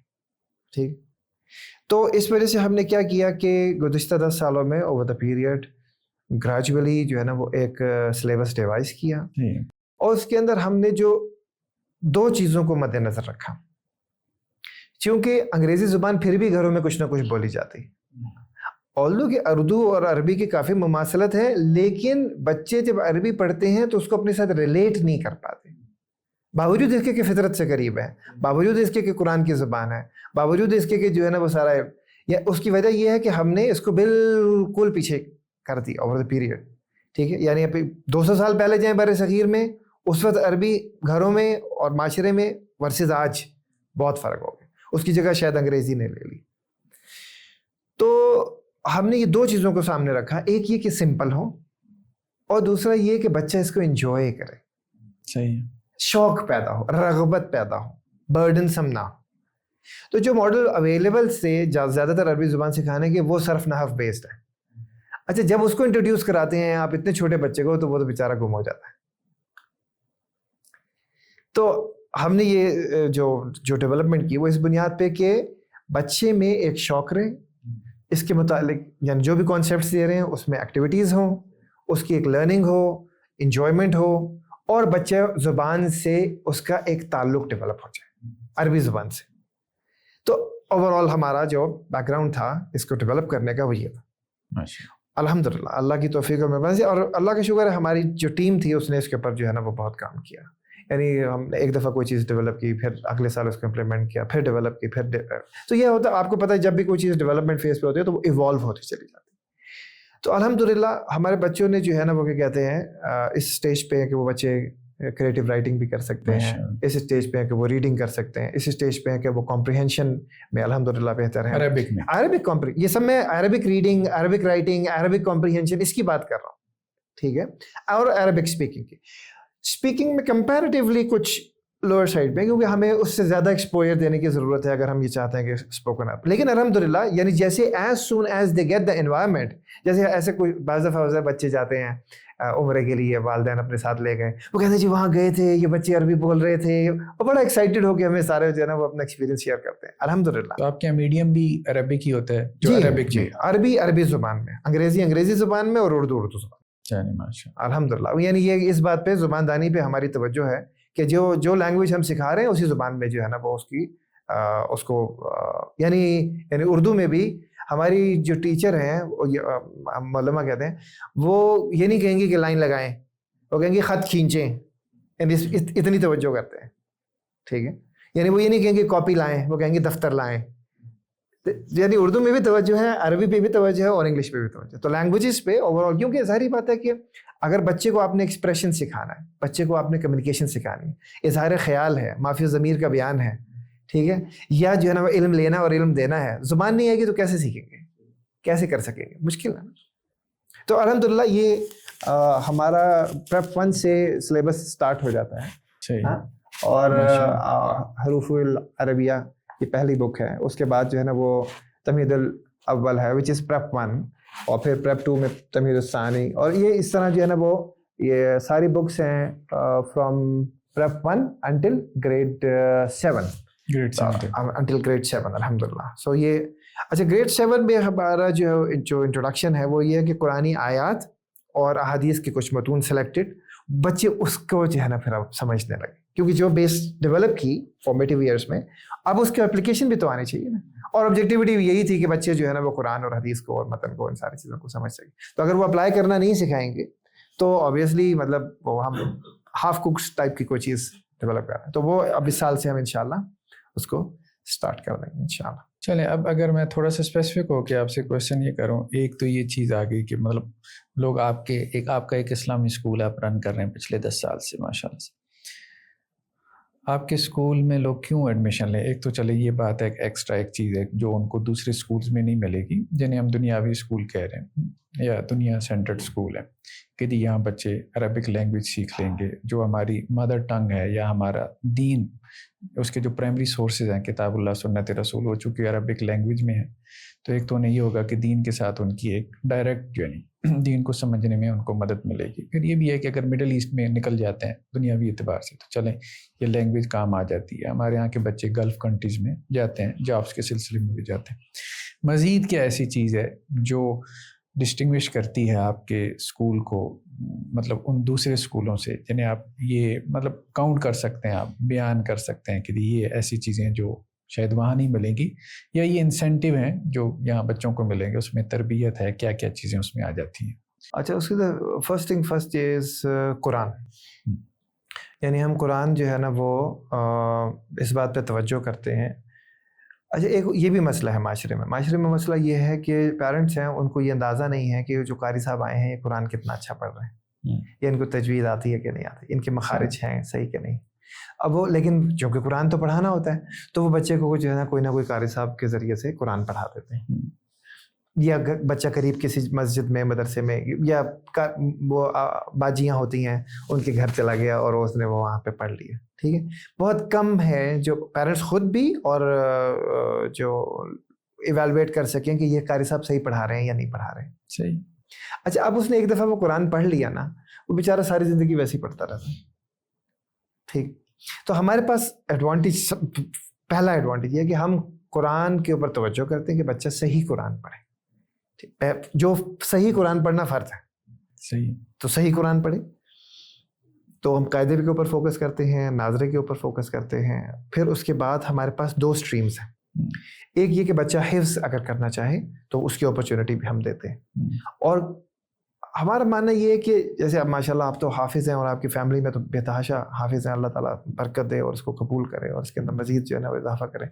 Speaker 2: ٹھیک. تو اس وجہ سے ہم نے کیا کیا کہ گزشتہ 10 سالوں میں اوور دا پیریڈ گریجولی جو ہے نا وہ ایک سلیبس ڈیوائز کیا, اور اس کے اندر ہم نے جو 2 چیزوں کو مد نظر رکھا. چونکہ انگریزی زبان پھر بھی گھروں میں کچھ نہ کچھ بولی جاتی, اولدو کہ اردو اور عربی کی کافی مماثلت ہے, لیکن بچے جب عربی پڑھتے ہیں تو اس کو اپنے ساتھ ریلیٹ نہیں کر پاتے, باوجود اس کے کہ فطرت سے قریب ہے, باوجود اس کے کہ قرآن کی زبان ہے, باوجود اس کے کہ جو ہے نا وہ سارا ہے. یا اس کی وجہ یہ ہے کہ ہم نے اس کو بالکل پیچھے کر دی اوور دا پیریڈ, ٹھیک ہے. یعنی 200 سال پہلے جائیں بر صغیر میں, اس وقت عربی گھروں میں اور معاشرے میں ورسز آج بہت فرق ہو گیا, اس کی جگہ شاید انگریزی نے لے لی. تو ہم نے یہ 2 چیزوں کو سامنے رکھا, ایک یہ کہ سمپل ہو, اور دوسرا یہ کہ بچہ اس کو انجوائے کرے,
Speaker 1: صحیح,
Speaker 2: شوق پیدا ہو, رغبت پیدا ہو, برڈن سم نہ ہو. تو جو ماڈل اویلیبل سے زیادہ تر عربی زبان سکھانے کے وہ صرف نحو بیسڈ ہے. اچھا, جب اس کو انٹروڈیوس کراتے ہیں آپ اتنے چھوٹے بچے کو, تو وہ تو بیچارہ گم ہو جاتا ہے. تو ہم نے یہ جو ڈیولپمنٹ کی وہ اس بنیاد پہ کہ بچے میں ایک شوق رہے, اس کے متعلق یعنی جو بھی کانسیپٹس دے رہے ہیں اس میں ایکٹیویٹیز ہوں, اس کی ایک لرننگ ہو, انجوائمنٹ ہو, اور بچہ زبان سے اس کا ایک تعلق ڈیولپ ہو جائے عربی زبان سے. تو اوور آل ہمارا جو بیک گراؤنڈ تھا اس کو ڈیولپ کرنے کا وہ یہ تھا. الحمدللہ اللہ کی توفیق اور مہربانی سے, اور اللہ کا شکر ہے ہماری جو ٹیم تھی اس نے اس کے اوپر جو ہے نا وہ بہت کام کیا. یعنی ہم نے ایک دفعہ کوئی چیز ڈیولپ کی, پھر اگلے سال اس کو امپلیمنٹ کیا, پھر ڈیولپ کی, پھر تو یہ ہوتا ہے, آپ کو پتہ ہے جب بھی کوئی چیز ڈیولپمنٹ فیز پہ ہوتی ہے تو وہ ایوالو ہوتی چلی جاتی ہے. تو الحمدللہ ہمارے بچوں نے جو ہے نا وہ کیا کہتے ہیں اس اسٹیج پہ کہ وہ بچے کریٹیو رائٹنگ بھی کر سکتے ہیں, اس اسٹیج پہ ہیں کہ وہ ریڈنگ کر سکتے ہیں, اس اسٹیج پہ ہیں کہ وہ کمپریہنشن میں الحمدللہ بہتر ہیں. عربک یہ سب میں Arabic reading, Arabic writing, Arabic comprehension اس کی بات کر رہا ہوں, ٹھیک ہے. اور عربک اسپیکنگ میں کمپیریٹیولی کچھ لوور سائڈ پہ, کیونکہ ہمیں اس سے زیادہ ایکسپوئر دینے کی ضرورت ہے اگر ہم یہ چاہتے ہیں کہ اسپوکن آپ. لیکن الحمدللہ یعنی جیسے as soon as they get the environment, جیسے ایسے کوئی بعض دفعہ بچے جاتے ہیں عمرے کے لیے, والدین اپنے ساتھ لے گئے, وہ کہتے ہیں جی وہاں گئے تھے, یہ بچے عربی بول رہے تھے, اور بڑا ایکسائٹیڈ ہو کے ہمیں سارے جو ہے نا وہ اپنا ایکسپیرینس شیئر کرتے ہیں الحمدللہ.
Speaker 1: تو آپ کے میڈیم بھی عربک ہی ہوتا ہے؟
Speaker 2: جی, عربی زبان میں, انگریزی زبان میں, اور اردو زبان. الحمدللہ, یعنی یہ اس بات پہ زبان دانی پہ ہماری توجہ ہے کہ جو لینگویج ہم سکھا رہے ہیں اسی زبان میں جو ہے نا وہ اس کو یعنی اردو میں بھی ہماری جو ٹیچر ہیں معلومہ کہتے ہیں, وہ یہ نہیں کہیں گے کہ لائن لگائیں, وہ کہیں گے خط کھینچیں, یعنی اتنی توجہ کرتے ہیں, ٹھیک ہے. یعنی وہ یہ نہیں کہیں گے کاپی لائیں, وہ کہیں گے دفتر لائیں. یعنی اردو میں بھی توجہ ہے, عربی پہ بھی توجہ ہے اور انگلش پہ بھی توجہ ہے. تو لینگویجز پہ اوور آل, کیونکہ ظاہری بات ہے کہ اگر بچے کو آپ نے ایکسپریشن سکھانا ہے, بچے کو آپ نے کمیونیکیشن سکھانی ہے, اظہار خیال ہے, معافی ضمیر کا بیان ہے, ٹھیک ہے, یا جو ہے نا وہ علم لینا اور علم دینا ہے, زبان نہیں آئے گی تو کیسے سیکھیں گے, کیسے کر سکیں گے, مشکل ہے نا. تو الحمدللہ یہ ہمارا پریپ 1 سے سلیبس سٹارٹ ہو جاتا ہے, اور حروف العربیہ یہ پہلی بک ہے. اس کے بعد جو ہے نا وہ تمہید الاول ہے وچ از پریپ 1, اور پھر پریپ 2 میں تمہید الثانی, اور یہ اس طرح جو ہے نا وہ یہ ساری بکس ہیں from prep 1 until grade 7 until grade 7 الحمدللہ. سو یہ اچھا گریڈ 7 میں ہمارا جو انٹروڈکشن ہے وہ یہ ہے کہ قرآنی آیات اور احادیث کے کچھ متون سلیکٹڈ, بچے اس کو جو ہے نا پھر اب سمجھنے لگے, کیونکہ جو بیس ڈیولپ کی فارمیٹیو ایئرس میں, اب اس کی اپلیکیشن بھی تو آنی چاہیے نا. اور آبجیکٹیوٹی یہی تھی کہ بچے جو ہے نا وہ قرآن اور حدیث کو اور متن کو ان ساری چیزوں کو سمجھ سکیں. تو اگر وہ اپلائی کرنا نہیں سکھائیں گے تو آبویسلی مطلب وہ ہم ہاف کوکس ٹائپ کی کوئی چیز ڈیولپ کر رہے ہیں. تو وہ اب اس سال سے ہم انشاءاللہ اس کو اسٹارٹ کر دیں گے انشاءاللہ.
Speaker 1: چلیں, اب اگر میں تھوڑا سا اسپیسیفک ہو کے آپ سے کویشچن یہ کروں, ایک تو یہ چیز آ گئی کہ مطلب لوگ آپ کا ایک اسلامی اسکول آپ رن کر رہے ہیں پچھلے 10 سال سے ماشاءاللہ سے, آپ کے اسکول میں لوگ کیوں ایڈمیشن لیں؟ ایک تو چلے یہ بات ہے ایکسٹرا ایک چیز ہے جو ان کو دوسرے اسکولز میں نہیں ملے گی, جنہیں ہم دنیاوی اسکول کہہ رہے ہیں یا دنیا سینٹرڈ اسکول ہے, کہ جی یہاں بچے عربک لینگویج سیکھ لیں گے, جو ہماری مدر ٹنگ ہے یا ہمارا دین, اس کے جو پرائمری سورسز ہیں کتاب اللہ سنت رسول, ہو چونکہ عربک لینگویج میں ہے, تو ایک تو انہیں یہ ہوگا کہ دین کے ساتھ ان کی ایک ڈائریکٹ جو ہے دین کو سمجھنے میں ان کو مدد ملے گی. پھر یہ بھی ہے کہ اگر مڈل ایسٹ میں نکل جاتے ہیں دنیاوی اعتبار سے تو چلیں یہ لینگویج کام آ جاتی ہے. ہمارے یہاں کے بچے گلف کنٹریز میں جاتے ہیں, جابس کے سلسلے میں بھی جاتے ہیں. مزید کیا ایسی چیز ہے جو ڈسٹنگوش کرتی ہے آپ کے اسکول کو مطلب ان دوسرے اسکولوں سے, جنہیں آپ یہ مطلب کاؤنٹ کر سکتے ہیں, آپ بیان کر سکتے ہیں کہ یہ ایسی چیزیں جو شاید وہاں نہیں ملیں گی, یا یہ انسینٹیو ہیں جو یہاں بچوں کو ملیں گے, اس میں تربیت ہے, کیا کیا چیزیں اس میں آ جاتی ہیں؟
Speaker 2: اچھا, اس کی فرسٹ از قرآن. یعنی ہم قرآن جو ہے نا وہ اس بات پہ توجہ کرتے ہیں. اچھا ایک یہ بھی مسئلہ ہے معاشرے میں مسئلہ یہ ہے کہ پیرنٹس ہیں ان کو یہ اندازہ نہیں ہے کہ جو قاری صاحب آئے ہیں یہ قرآن کتنا اچھا پڑھ رہے ہیں, یا ان کو تجوید آتی ہے کہ نہیں آتی, ان کے مخارج ہیں صحیح کہ نہیں. اب وہ لیکن چونکہ قرآن تو پڑھانا ہوتا ہے تو وہ بچے کو جو ہے نا کوئی نہ کوئی قاری صاحب کے ذریعے سے قرآن پڑھا دیتے ہیں, یا بچہ قریب کسی مسجد میں مدرسے میں, یا وہ باجیاں ہوتی ہیں ان کے گھر چلا گیا اور اس نے وہ وہاں پہ پڑھ لیا. ٹھیک ہے, بہت کم ہے جو پیرنٹس خود بھی اور جو ایویلویٹ کر سکیں کہ یہ قاری صاحب صحیح پڑھا رہے ہیں یا نہیں پڑھا رہے ہیں.
Speaker 1: صحیح.
Speaker 2: اچھا اب اس نے ایک دفعہ وہ قرآن پڑھ لیا نا, وہ بیچارہ ساری زندگی ویسے ہی پڑھتا رہتا. ٹھیک, تو ہمارے پاس ایڈوانٹیج, پہلا ایڈوانٹیج یہ ہے کہ ہم قرآن کے اوپر توجہ کرتے ہیں کہ بچہ صحیح قرآن پڑھے. جو صحیح قرآن پڑھنا فرض ہے,
Speaker 1: صحیح, تو
Speaker 2: صحیح قرآن پڑھے. تو ہم قاعدے کے اوپر فوکس کرتے ہیں, ناظرے کے اوپر فوکس کرتے ہیں. پھر اس کے بعد ہمارے پاس 2 سٹریمز ہیں. ایک یہ کہ بچہ حفظ اگر کرنا چاہے تو اس کی اپرچونٹی بھی ہم دیتے ہیں. اور ہمارا ماننا یہ ہے کہ جیسے اب ماشاءاللہ آپ تو حافظ ہیں اور آپ کی فیملی میں تو بے تحاشا حافظ ہیں, اللہ تعالیٰ برکت دے اور اس کو قبول کرے اور اس کے اندر مزید جو ہے نا وہ اضافہ کرے.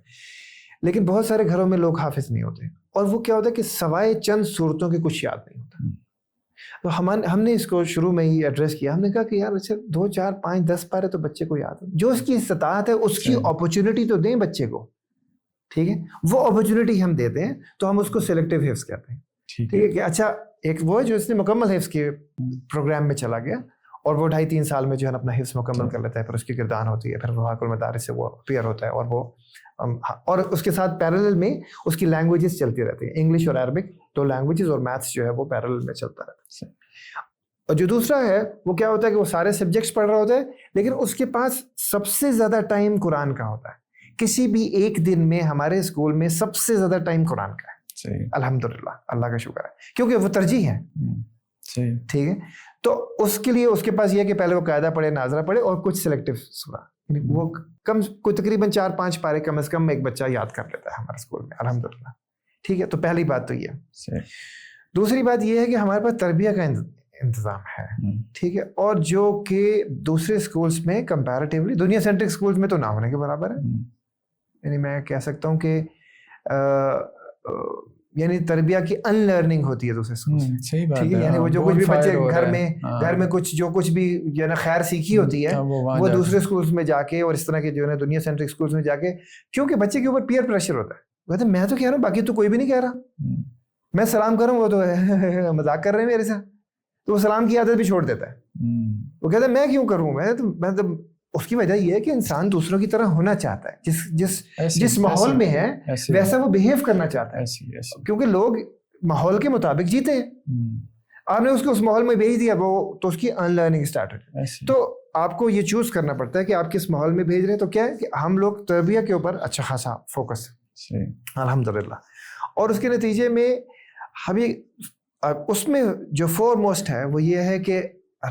Speaker 2: لیکن بہت سارے گھروں میں لوگ حافظ نہیں ہوتے, اور وہ کیا ہوتا ہے کہ سوائے چند صورتوں کے کچھ یاد نہیں ہوتا. تو ہم نے اس کو شروع میں ہی ایڈریس کیا. ہم نے کہا کہ یار اچھا 2 4 5 10 پارے تو بچے کو یاد ہو, جو اس کی استطاعت ہے اس کی اپرچونٹی تو دیں بچے کو. ٹھیک ہے, وہ اپرچونٹی ہم دیتے ہیں تو ہم اس کو سلیکٹیو حفظ کہتے ہیں. ٹھیک ہے کہ اچھا ایک وہ جو اس نے مکمل حفظ کے پروگرام میں چلا گیا اور وہ 2.5-3 سال میں جو ہے اپنا حفظ مکمل کر لیتا ہے, پھر اس کی گردان ہوتی ہے, پھر وفاق المدارس سے وہ اپیئر ہوتا ہے, اور اس کے ساتھ پیرلل میں اس کی لینگویجز چلتی رہتی ہیں, انگلش اور عربک 2 لینگویجز, اور میتھس جو ہے وہ پیرلل میں چلتا رہتا ہے. اور جو دوسرا ہے وہ کیا ہوتا ہے کہ وہ سارے سبجیکٹس پڑھ رہا ہوتا ہے, لیکن اس کے پاس سب سے زیادہ ٹائم قرآن کا ہوتا ہے. کسی بھی ایک دن میں ہمارے اسکول میں سب سے زیادہ ٹائم قرآن کا ہے. الحمدللہ, اللہ کا شکر ہے, کیونکہ وہ ترجیح ہے. ٹھیک ہے, تو اس کے لیے اس کے پاس یہ کہ پہلے وہ قاعدہ پڑھے, ناظرہ پڑھے, اور کچھ سلیکٹیو سورہ, وہ کوئی تقریباً 4-5 پارے کم از کم ایک بچہ یاد کر لیتا ہے ہمارے اسکول میں الحمدللہ. ٹھیک ہے, تو پہلی بات تو یہ. دوسری بات یہ ہے کہ ہمارے پاس تربیہ کا انتظام ہے. ٹھیک ہے, اور جو کہ دوسرے اسکولس میں کمپیریٹیولی دنیا سینٹرک اسکولس میں تو نہ ہونے کے برابر ہے. یعنی میں کہہ سکتا ہوں کہ یعنی تربیہ کی ان لرننگ ہوتی ہے دوسرے اسکول سے.
Speaker 1: صحیح بات
Speaker 2: ٹھیک ہے, یعنی وہ جو کچھ بھی بچے گھر میں کچھ جو کچھ بھی جو ہے نا خیر سیکھی ہوتی ہے وہ دوسرے اسکولس میں جا کے اور اس طرح کے جو ہے نا دنیا سینٹرک اسکولس میں جا کے, کیونکہ بچے کے اوپر پیئر پریشر ہوتا ہے. کہتے ہیں میں تو کہہ رہا ہوں باقی تو کوئی بھی نہیں کہہ رہا, میں سلام کروں وہ تو مذاق کر رہے ہیں میرے ساتھ, تو وہ سلام کی عادت بھی چھوڑ دیتا ہے. وہ کہتا ہے میں کیوں کروں, میں تو اس کی وجہ یہ ہے کہ انسان دوسروں کی طرح ہونا چاہتا ہے, جس ماحول میں ہے ویسا وہ بہیو کرنا چاہتا ہے, کیونکہ لوگ ماحول کے مطابق جیتے ہیں. آپ نے اس کو اس ماحول میں بھیج دیا وہ تو اس کی ان لرننگ اسٹارٹ ہو. تو آپ کو یہ چوز کرنا پڑتا ہے کہ آپ کس ماحول میں بھیج رہے ہیں. تو کیا ہے کہ ہم لوگ تربیت کے اوپر اچھا خاصا فوکس ہے الحمدللہ, اور اس کے نتیجے میں ہمیں اس میں جو فور موسٹ ہے وہ یہ ہے کہ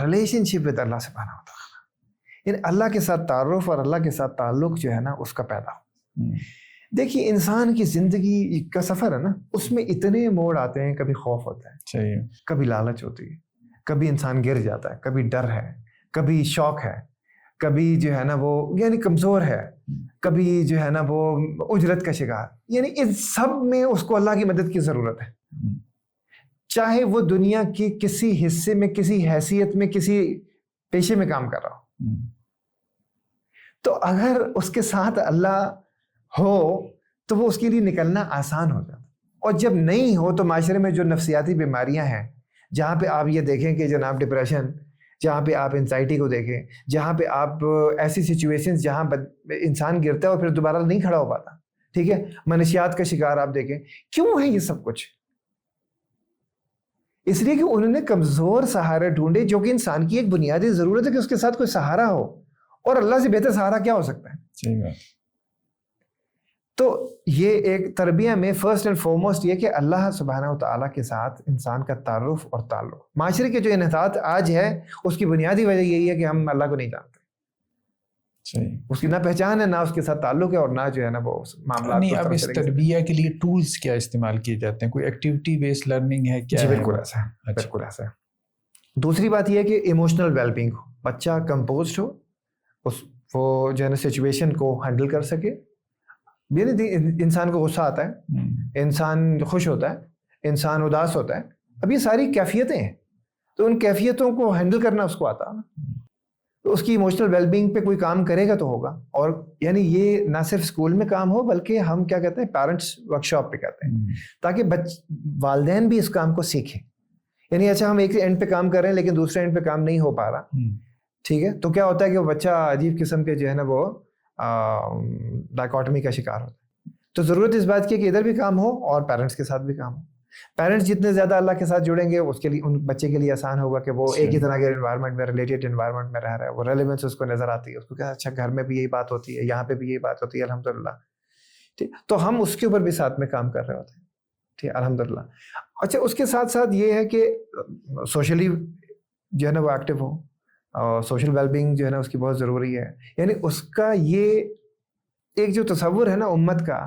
Speaker 2: ریلیشن شپ ود اللہ سبحانہ و تعالیٰ, یعنی اللہ کے ساتھ تعارف اور اللہ کے ساتھ تعلق جو ہے نا اس کا پیدا ہو. دیکھیے انسان کی زندگی کا سفر ہے نا, اس میں اتنے موڑ آتے ہیں, کبھی خوف ہوتا ہے, کبھی لالچ ہوتی ہے, کبھی انسان گر جاتا ہے, کبھی ڈر ہے, کبھی شوق ہے, کبھی جو ہے نا وہ یعنی کمزور ہے, کبھی جو ہے نا وہ اجرت کا شکار. یعنی ان سب میں اس کو اللہ کی مدد کی ضرورت ہے, چاہے وہ دنیا کی کسی حصے میں, کسی حیثیت میں, کسی پیشے میں کام کر رہا ہو. تو اگر اس کے ساتھ اللہ ہو تو وہ اس کے لیے نکلنا آسان ہو جاتا, اور جب نہیں ہو تو معاشرے میں جو نفسیاتی بیماریاں ہیں, جہاں پہ آپ یہ دیکھیں کہ جناب ڈپریشن, جہاں پہ آپ انزائٹی کو دیکھیں, جہاں پہ آپ ایسی سچویشنز جہاں انسان گرتا ہے اور پھر دوبارہ نہیں کھڑا ہو پاتا, ٹھیک ہے, منشیات کا شکار آپ دیکھیں, کیوں ہے یہ سب کچھ؟ اس لیے کہ انہوں نے کمزور سہارے ڈھونڈے, جو کہ انسان کی ایک بنیادی ضرورت ہے کہ اس کے ساتھ کوئی سہارا ہو, اور اللہ سے بہتر سہارا کیا ہو سکتا ہے.
Speaker 1: صحیح بات.
Speaker 2: تو یہ ایک تربیہ میں فرسٹ اینڈ فارموسٹ یہ کہ اللہ سبحانہ و تعالیٰ کے ساتھ انسان کا تعارف اور تعلق. معاشرے کے جو انحطاط آج ہے اس کی بنیادی وجہ یہی ہے کہ ہم اللہ کو نہیں جانتے, اس کی نہ پہچان ہے, نہ اس کے ساتھ تعلق ہے, اور نہ جو ہے نا وہ معاملات.
Speaker 1: نہیں, اب اس تربیہ کے لیے ٹولز کیا استعمال کیے جاتے ہیں؟ کوئی ایکٹیویٹی بیسڈ لرننگ ہے کیا؟
Speaker 2: جی بالکل ایسا ہے, بالکل ایسا ہے. دوسری بات یہ ہے کہ ایموشنل ویل بینگ ہو, بچہ کمپوزڈ ہو, وہ جو ہے نا سچویشن کو ہینڈل کر سکے. انسان کو غصہ آتا ہے, انسان خوش ہوتا ہے, انسان اداس ہوتا ہے, اب یہ ساری کیفیتیں ہیں, تو ان کیفیتوں کو ہینڈل کرنا اس کو آتا ہے, تو اس کی ایموشنل ویل بینگ پہ کوئی کام کرے گا تو ہوگا. اور یعنی یہ نہ صرف اسکول میں کام ہو بلکہ ہم کیا کہتے ہیں پیرنٹس ورک شاپ پہ کہتے ہیں, تاکہ والدین بھی اس کام کو سیکھیں. یعنی اچھا ہم ایک اینڈ پہ کام کر رہے ہیں لیکن دوسرے اینڈ پہ کام نہیں ہو پا رہا, ٹھیک ہے, تو کیا ہوتا ہے کہ وہ بچہ عجیب قسم کے جو ہے نا وہ ڈائکاٹمی کا شکار ہوتا ہے. تو ضرورت اس بات کی کہ ادھر بھی کام ہو اور پیرنٹس کے ساتھ بھی کام ہو. پیرنٹس جتنے زیادہ اللہ کے ساتھ جڑیں گے اس کے لیے ان بچے کے لیے آسان ہوگا کہ وہ ایک ہی طرح کے انوائرمنٹ میں, ریلیٹڈ انوائرمنٹ میں رہ رہا ہے, وہ ریلیونس اس کو نظر آتی ہے, اس کو کہا اچھا گھر میں بھی یہی بات ہوتی ہے, یہاں پہ بھی یہی بات ہوتی ہے, الحمدللہ. ٹھیک, تو ہم اس کے اوپر بھی ساتھ میں کام کر رہے ہوتے ہیں, ٹھیک, الحمدللہ. اچھا اس کے ساتھ ساتھ یہ ہے کہ سوشلی جو ہے نا وہ ایکٹیو ہو, اور سوشل ویل بینگ جو ہے نا اس کی بہت ضروری ہے. یعنی اس کا یہ ایک جو تصور ہے نا امت کا,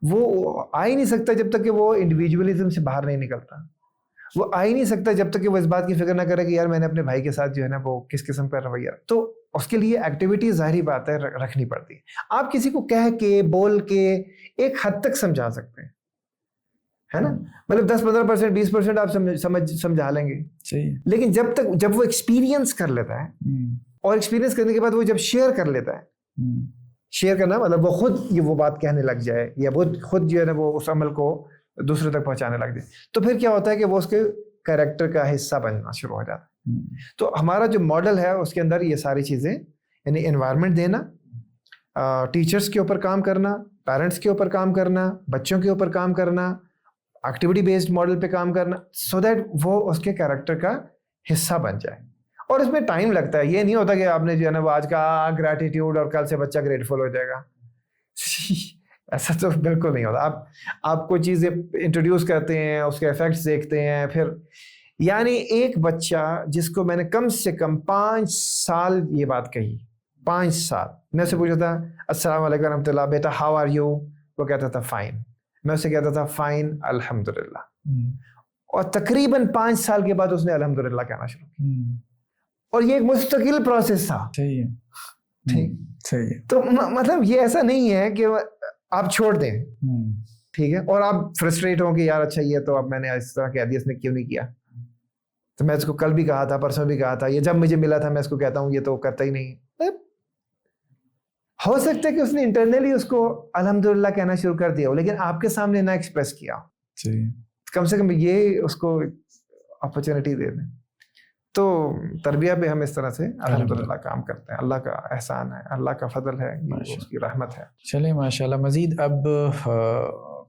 Speaker 2: وہ آ ہی نہیں سکتا جب تک کہ وہ انڈیویجولزم سے باہر نہیں نکلتا. وہ آ ہی نہیں سکتا جب تک کہ وہ اس بات کی فکر نہ کرے کہ یار میں نے اپنے بھائی کے ساتھ جو ہے نا وہ کس قسم کا رویہ. تو اس کے لیے ایکٹیویٹی ظاہری بات ہے رکھنی پڑتی ہے. آپ کسی کو کہہ کے بول کے ایک حد تک سمجھا سکتے ہیں, ہے نا, مطلب 10-15% 20% آپ سمجھا لیں گے, لیکن جب وہ ایکسپیرینس کر لیتا ہے, اور ایکسپیرینس کرنے کے بعد وہ جب شیئر کر لیتا ہے, شیئر کرنا مطلب وہ خود یہ وہ بات کہنے لگ جائے, یا وہ خود جو ہے نا وہ اس عمل کو دوسرے تک پہنچانے لگ جائے, تو پھر کیا ہوتا ہے کہ وہ اس کے کریکٹر کا حصہ بننا شروع ہو جاتا ہے. تو ہمارا جو ماڈل ہے اس کے اندر یہ ساری چیزیں, یعنی انوائرمنٹ دینا, ٹیچرز کے اوپر کام کرنا, پیرنٹس کے اوپر کام کرنا, بچوں کے اوپر کام کرنا, ایکٹیویٹی بیسڈ ماڈل پہ کام کرنا, سو دیٹ وہ اس کے کریکٹر کا حصہ بن جائے. اور اس میں ٹائم لگتا ہے, یہ نہیں ہوتا کہ آپ نے جو ہے نا وہ آج کا گریٹیٹیوڈ اور کل سے بچہ گریٹفل ہو جائے گا. ایسا تو بالکل نہیں ہوتا. آپ کوئی چیزیں انٹروڈیوس کرتے ہیں, اس کے ایفیکٹس دیکھتے ہیں, پھر یعنی ایک بچہ جس کو میں نے کم سے کم 5 سال یہ بات کہی, 5 سال میں سے پوچھا تھا السلام علیکم ورحمۃ اللہ, بیٹا ہاؤ آر یو, وہ کہتا تھا فائن, میں اسے کہتا تھا فائن الحمدللہ, اور تقریباً 5 سال کے بعد اس نے الحمدللہ کہنا شروع کیا. اور یہ ایک مستقل پروسیس تھا. ٹھیک, تو مطلب یہ ایسا نہیں ہے کہ آپ چھوڑ دیں, ٹھیک ہے, اور آپ فرسٹریٹ ہوں کہ یار اچھا یہ تو اب میں نے اس طرح کہہ دیا, اس نے کیوں نہیں کیا. تو میں اس کو کل بھی کہا تھا, پرسوں بھی کہا تھا, یہ جب مجھے ملا تھا میں اس کو کہتا ہوں یہ تو کرتا ہی نہیں. ہو سکتا ہے کہ اس نے انٹرنلی اس کو الحمدللہ کہنا شروع کر دیا ہو, لیکن آپ کے سامنے نہ ایکسپریس کیا. کم سے کم یہ اس کو اپرچونٹی دے دیں. تو تربیہ پہ ہم اس طرح سے الحمدللہ کام کرتے ہیں. اللہ کا احسان ہے, اللہ کا فضل ہے, اس کی رحمت ہے.
Speaker 1: چلیں ماشاءاللہ. مزید اب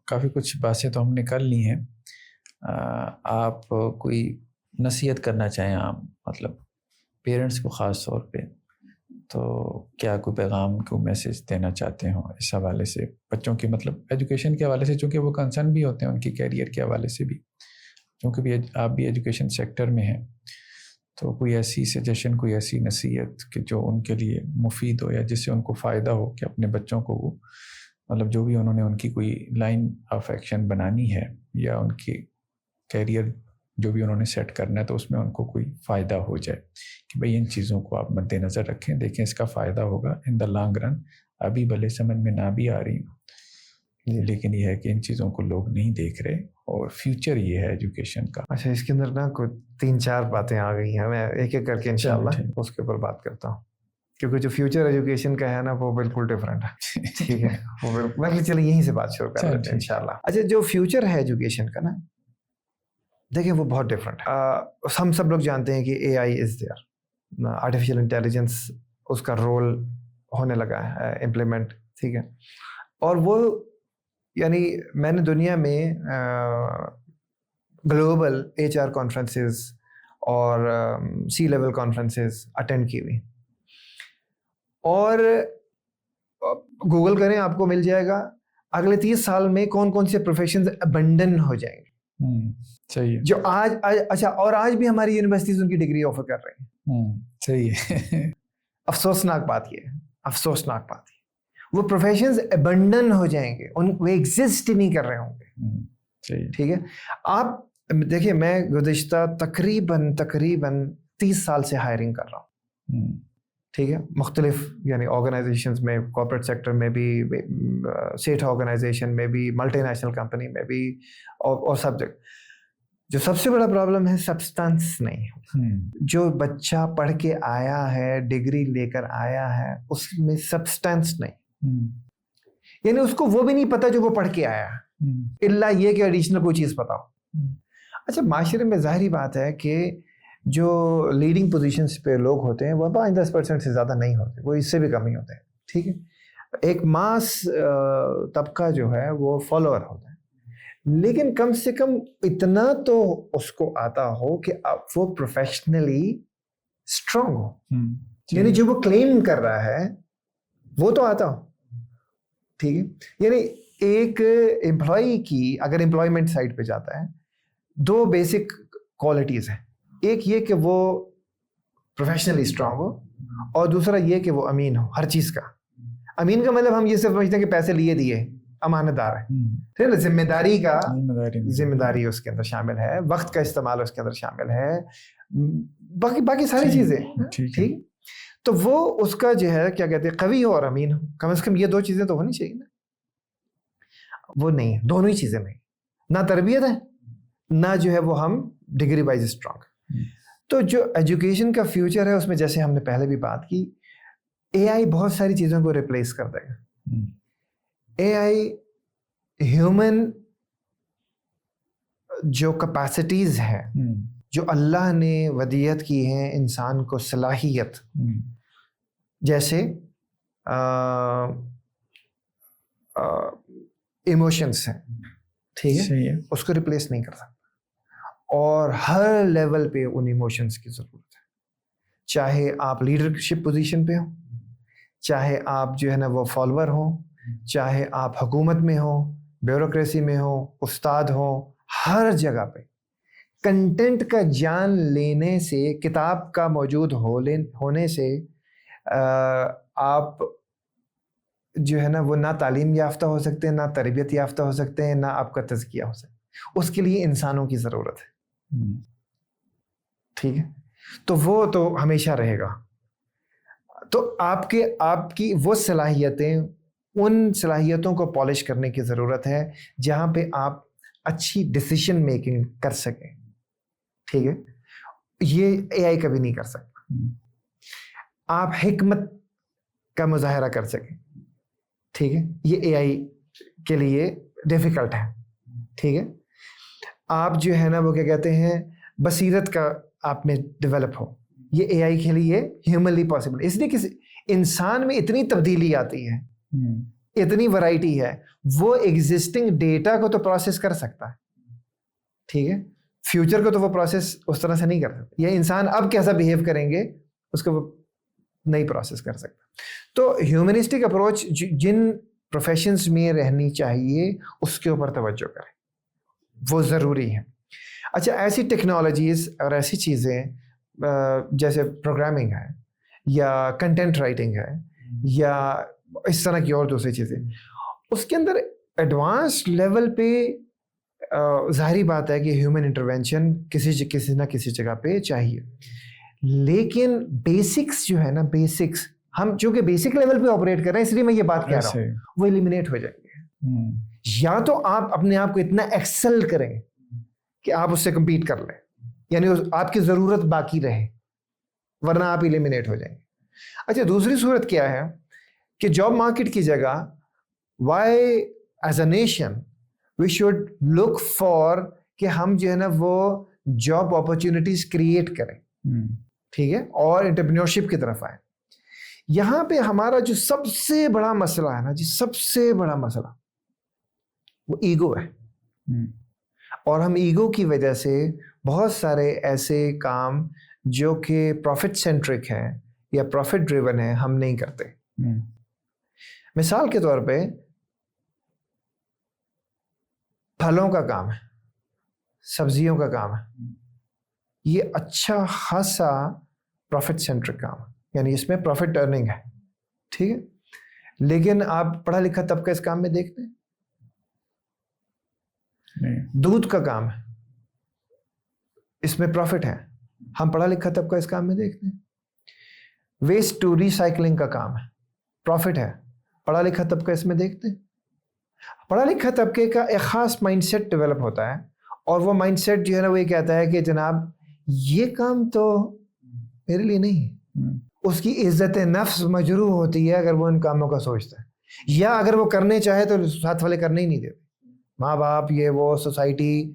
Speaker 1: کافی کچھ باتیں تو ہم نے کر لی ہیں. آپ کوئی نصیحت کرنا چاہیں آپ, مطلب پیرنٹس کو خاص طور پہ, تو کیا کوئی پیغام, کوئی میسیج دینا چاہتے ہوں اس حوالے سے بچوں کی, مطلب ایجوکیشن کے حوالے سے, چونکہ وہ کنسرن بھی ہوتے ہیں ان کی کیریئر کے حوالے سے بھی, کیونکہ بھی آپ بھی ایجوکیشن سیکٹر میں ہیں, تو کوئی ایسی سجیشن, کوئی ایسی نصیحت کہ جو ان کے لیے مفید ہو یا جس سے ان کو فائدہ ہو کہ اپنے بچوں کو وہ, مطلب جو بھی انہوں نے ان کی کوئی لائن آف ایکشن بنانی ہے یا ان کی کیریئر جو بھی انہوں نے سیٹ کرنا ہے, تو اس میں ان کو کوئی فائدہ ہو جائے کہ بھئی ان چیزوں کو آپ مد نظر رکھیں, دیکھیں اس کا فائدہ ہوگا ان دا لانگ رن. ابھی بھلے سمجھ میں نہ بھی آ رہی, لیکن یہ ہے کہ ان چیزوں کو لوگ نہیں دیکھ رہے, اور فیوچر یہ ہے ایجوکیشن کا.
Speaker 2: اچھا, اس کے اندر نا کوئی 3-4 باتیں آ گئی ہیں, میں ایک ایک کر کے انشاءاللہ اس کے اوپر بات کرتا ہوں, کیونکہ جو فیوچر ایجوکیشن کا ہے نا وہ بالکل ڈفرینٹ ہے. ٹھیک ہے, وہ چلیے یہیں سے بات شروع کر لیتے ہیں انشاءاللہ. اچھا, جو فیوچر ہے ایجوکیشن کا نا, دیکھیں وہ بہت ڈفرینٹ ہے. ہم سب لوگ جانتے ہیں کہ اے آئی از دیئر, آرٹیفیشیل انٹیلیجنس اس کا رول ہونے لگا ہے امپلیمنٹ. ٹھیک ہے, اور وہ یعنی میں نے دنیا میں گلوبل ایچ آر کانفرنسز اور سی لیول کانفرنسز اٹینڈ کی ہوئی, اور گوگل کریں آپ کو مل جائے گا اگلے 30 سال میں کون کون سے پروفیشنز ابنڈن ہو جائیں گے.
Speaker 1: صحیح ہے.
Speaker 2: جو آج اچھا, اور آج بھی ہماری یونیورسٹیز ان کی ڈگری آفر کر رہی ہیں.
Speaker 1: صحیح ہے.
Speaker 2: افسوسناک بات یہ ہے, افسوسناک بات یہ, وہ پروفیشنز ابنڈن ہو جائیں گے, وہ ایگزسٹ ہی نہیں کر رہے ہوں گے.
Speaker 1: صحیح.
Speaker 2: ٹھیک ہے, آپ دیکھیے میں گزشتہ تقریباً 30 سال سے ہائرنگ کر رہا ہوں. ٹھیک ہے, مختلف یعنی آرگنائزیشنز میں, کارپوریٹ سیکٹر میں بھی, اسٹیٹ آرگنائزیشن میں بھی, ملٹی نیشنل کمپنی میں بھی, اور سب جگہ. جو سب سے بڑا پرابلم ہے سبسٹانس نہیں. جو بچہ پڑھ کے آیا ہے, ڈگری لے کر آیا ہے, اس میں سبسٹانس نہیں. یعنی اس کو وہ بھی نہیں پتا جو وہ پڑھ کے آیا ہے, الا یہ کہ ایڈیشنل کوئی چیز پتا ہو. اچھا, معاشرے میں ظاہری بات ہے کہ جو لیڈنگ پوزیشنز پہ لوگ ہوتے ہیں وہ 5-10% سے زیادہ نہیں ہوتے, وہ اس سے بھی کم ہی ہوتے ہیں. ٹھیک ہے, ایک ماس طبقہ جو ہے وہ فالوور ہوتا ہے, لیکن کم سے کم اتنا تو اس کو آتا ہو کہ وہ پروفیشنلی اسٹرانگ ہو. یعنی جو وہ کلیم کر رہا ہے وہ تو آتا ہو. ٹھیک ہے, یعنی ایک امپلائی کی اگر امپلائمنٹ سائٹ پہ جاتا ہے, 2 بیسک کوالٹیز ہیں. ایک یہ کہ وہ پروفیشنلی اسٹرانگ ہو, اور دوسرا یہ کہ وہ امین ہو ہر چیز کا. امین کا مطلب ہم یہ سمجھتے ہیں کہ پیسے لیے دیے, امانت دار ہے. ٹھیک ہے, ذمہ داری اس کے اندر شامل ہے, وقت کا استعمال اس کے اندر شامل ہے, باقی ساری چیزیں. ٹھیک, تو وہ اس کا جو ہے کیا کہتے ہیں, قوی ہو اور امین ہو. کم از کم یہ 2 چیزیں تو ہونی چاہیے نا. وہ نہیں, دونوں ہی چیزیں نہیں, نہ تربیت ہے نہ جو ہے وہ ہم ڈگری وائز اسٹرانگ. تو جو ایجوکیشن کا فیوچر ہے اس میں جیسے ہم نے پہلے بھی بات کی, اے آئی بہت ساری چیزوں کو ریپلیس کر دے گا. اے آئی ہیومن جو کیپیسٹیز ہیں, جو اللہ نے ودیت کی ہیں انسان کو صلاحیت, جیسے ایموشنس ہیں, ٹھیک ہے, اس کو ریپلیس نہیں کر سکتا. اور ہر لیول پہ ان ایموشنس کی ضرورت ہے, چاہے آپ لیڈرشپ پوزیشن پہ ہوں, چاہے آپ جو ہے نا وہ فالوور ہوں, چاہے آپ حکومت میں ہوں, بیوروکریسی میں ہوں, استاد ہوں, ہر جگہ پہ کنٹینٹ کا جان لینے سے, کتاب کا موجود ہونے سے آپ جو ہے نا وہ نہ تعلیم یافتہ ہو سکتے ہیں, نہ تربیت یافتہ ہو سکتے ہیں, نہ آپ کا تزکیہ ہو سکتا ہے. اس کے لیے انسانوں کی ضرورت ہے. ٹھیک ہے, تو وہ تو ہمیشہ رہے گا. تو آپ کی وہ صلاحیتیں ان صلاحیتوں کو پالش کرنے کی ضرورت ہے جہاں پہ آپ اچھی ڈیسیشن میکنگ کر سکیں. ٹھیک ہے, یہ اے آئی کبھی نہیں کر سکتا. آپ حکمت کا مظاہرہ کر سکیں, ٹھیک ہے, یہ اے آئی کے لیے ڈیفیکلٹ ہے. ٹھیک ہے, آپ جو ہے نا وہ کیا کہتے ہیں بصیرت کا آپ میں ڈیولپ ہو, یہ اے آئی کے لیے ہیومنلی پاسبل. اس لیے کسی انسان میں اتنی تبدیلی آتی ہے, اتنی ورائٹی ہے, وہ ایگزسٹنگ ڈیٹا کو تو پروسیس کر سکتا ہے. ٹھیک ہے, فیوچر کو تو وہ پروسیس اس طرح سے نہیں کر سکتا. یا انسان اب کیسا بیہیو کریں گے اس کو وہ نہیں پروسیس کر سکتا. تو ہیومنسٹک اپروچ جن پروفیشنز میں رہنی چاہیے اس کے اوپر توجہ کریں, وہ ضروری ہے. اچھا, ایسی ٹیکنالوجیز اور ایسی چیزیں جیسے پروگرامنگ ہے یا کنٹینٹ رائٹنگ ہے یا اس طرح کی اور دوسری چیزیں, اس کے اندر ایڈوانس لیول پہ ظاہری بات ہے کہ ہیومن انٹرونشن کسی نہ کسی جگہ پہ چاہیے. لیکن بیسکس جو ہے نا, بیسکس ہم چونکہ بیسک لیول پہ آپریٹ کر رہے ہیں اس لیے میں یہ بات کہہ رہا ہوں, وہ ایلیمینیٹ ہو جائیں گے. یا تو آپ اپنے آپ کو اتنا ایکسل کریں کہ آپ اس سے کمپیٹ کر لیں, یعنی آپ کی ضرورت باقی رہے, ورنہ آپ ایلیمینیٹ ہو جائیں گے. اچھا, دوسری صورت کیا ہے کہ جاب مارکیٹ کی جگہ why as a nation we should look for کہ ہم جو ہے نا وہ جاب اپرچونیٹیز کریٹ کریں. ٹھیک ہے, اور انٹرپرینیورشپ کی طرف آئیں. یہاں پہ ہمارا جو سب سے بڑا مسئلہ ہے نا جی, سب سے بڑا مسئلہ وہ ایگو ہے. اور ہم ایگو کی وجہ سے بہت سارے ایسے کام جو کہ پروفٹ سینٹرک ہیں یا پروفٹ ڈریون ہیں ہم نہیں کرتے. مثال کے طور پہ پھلوں کا کام ہے, سبزیوں کا کام ہے, یہ اچھا خاصا پروفٹ سینٹرک کام ہے, یعنی اس میں پروفٹ ارننگ ہے. ٹھیک ہے, لیکن آپ پڑھا لکھا طبقہ اس کام میں دیکھتے ہیں. دودھ کا کام ہے, اس میں پروفٹ ہے, ہم پڑھا لکھا طبقہ اس کام میں دیکھتے ہیں. ویسٹ ٹو ریسائکلنگ کا کام ہے, پروفٹ ہے, پڑھا لکھا طبقہ اس میں دیکھتے ہیں. پڑھا لکھا طبقے کا ایک خاص مائنڈ سیٹ ڈیولپ ہوتا ہے, اور وہ مائنڈ سیٹ جو ہے نا وہ یہ کہتا ہے کہ جناب یہ کام تو میرے لیے نہیں ہے. اس کی عزت نفس مجروح ہوتی ہے اگر وہ ان کاموں کا سوچتا ہے, یا اگر وہ کرنے چاہے تو ساتھ والے کرنے ہی نہیں دیتے, ماں باپ یہ وہ سوسائٹی.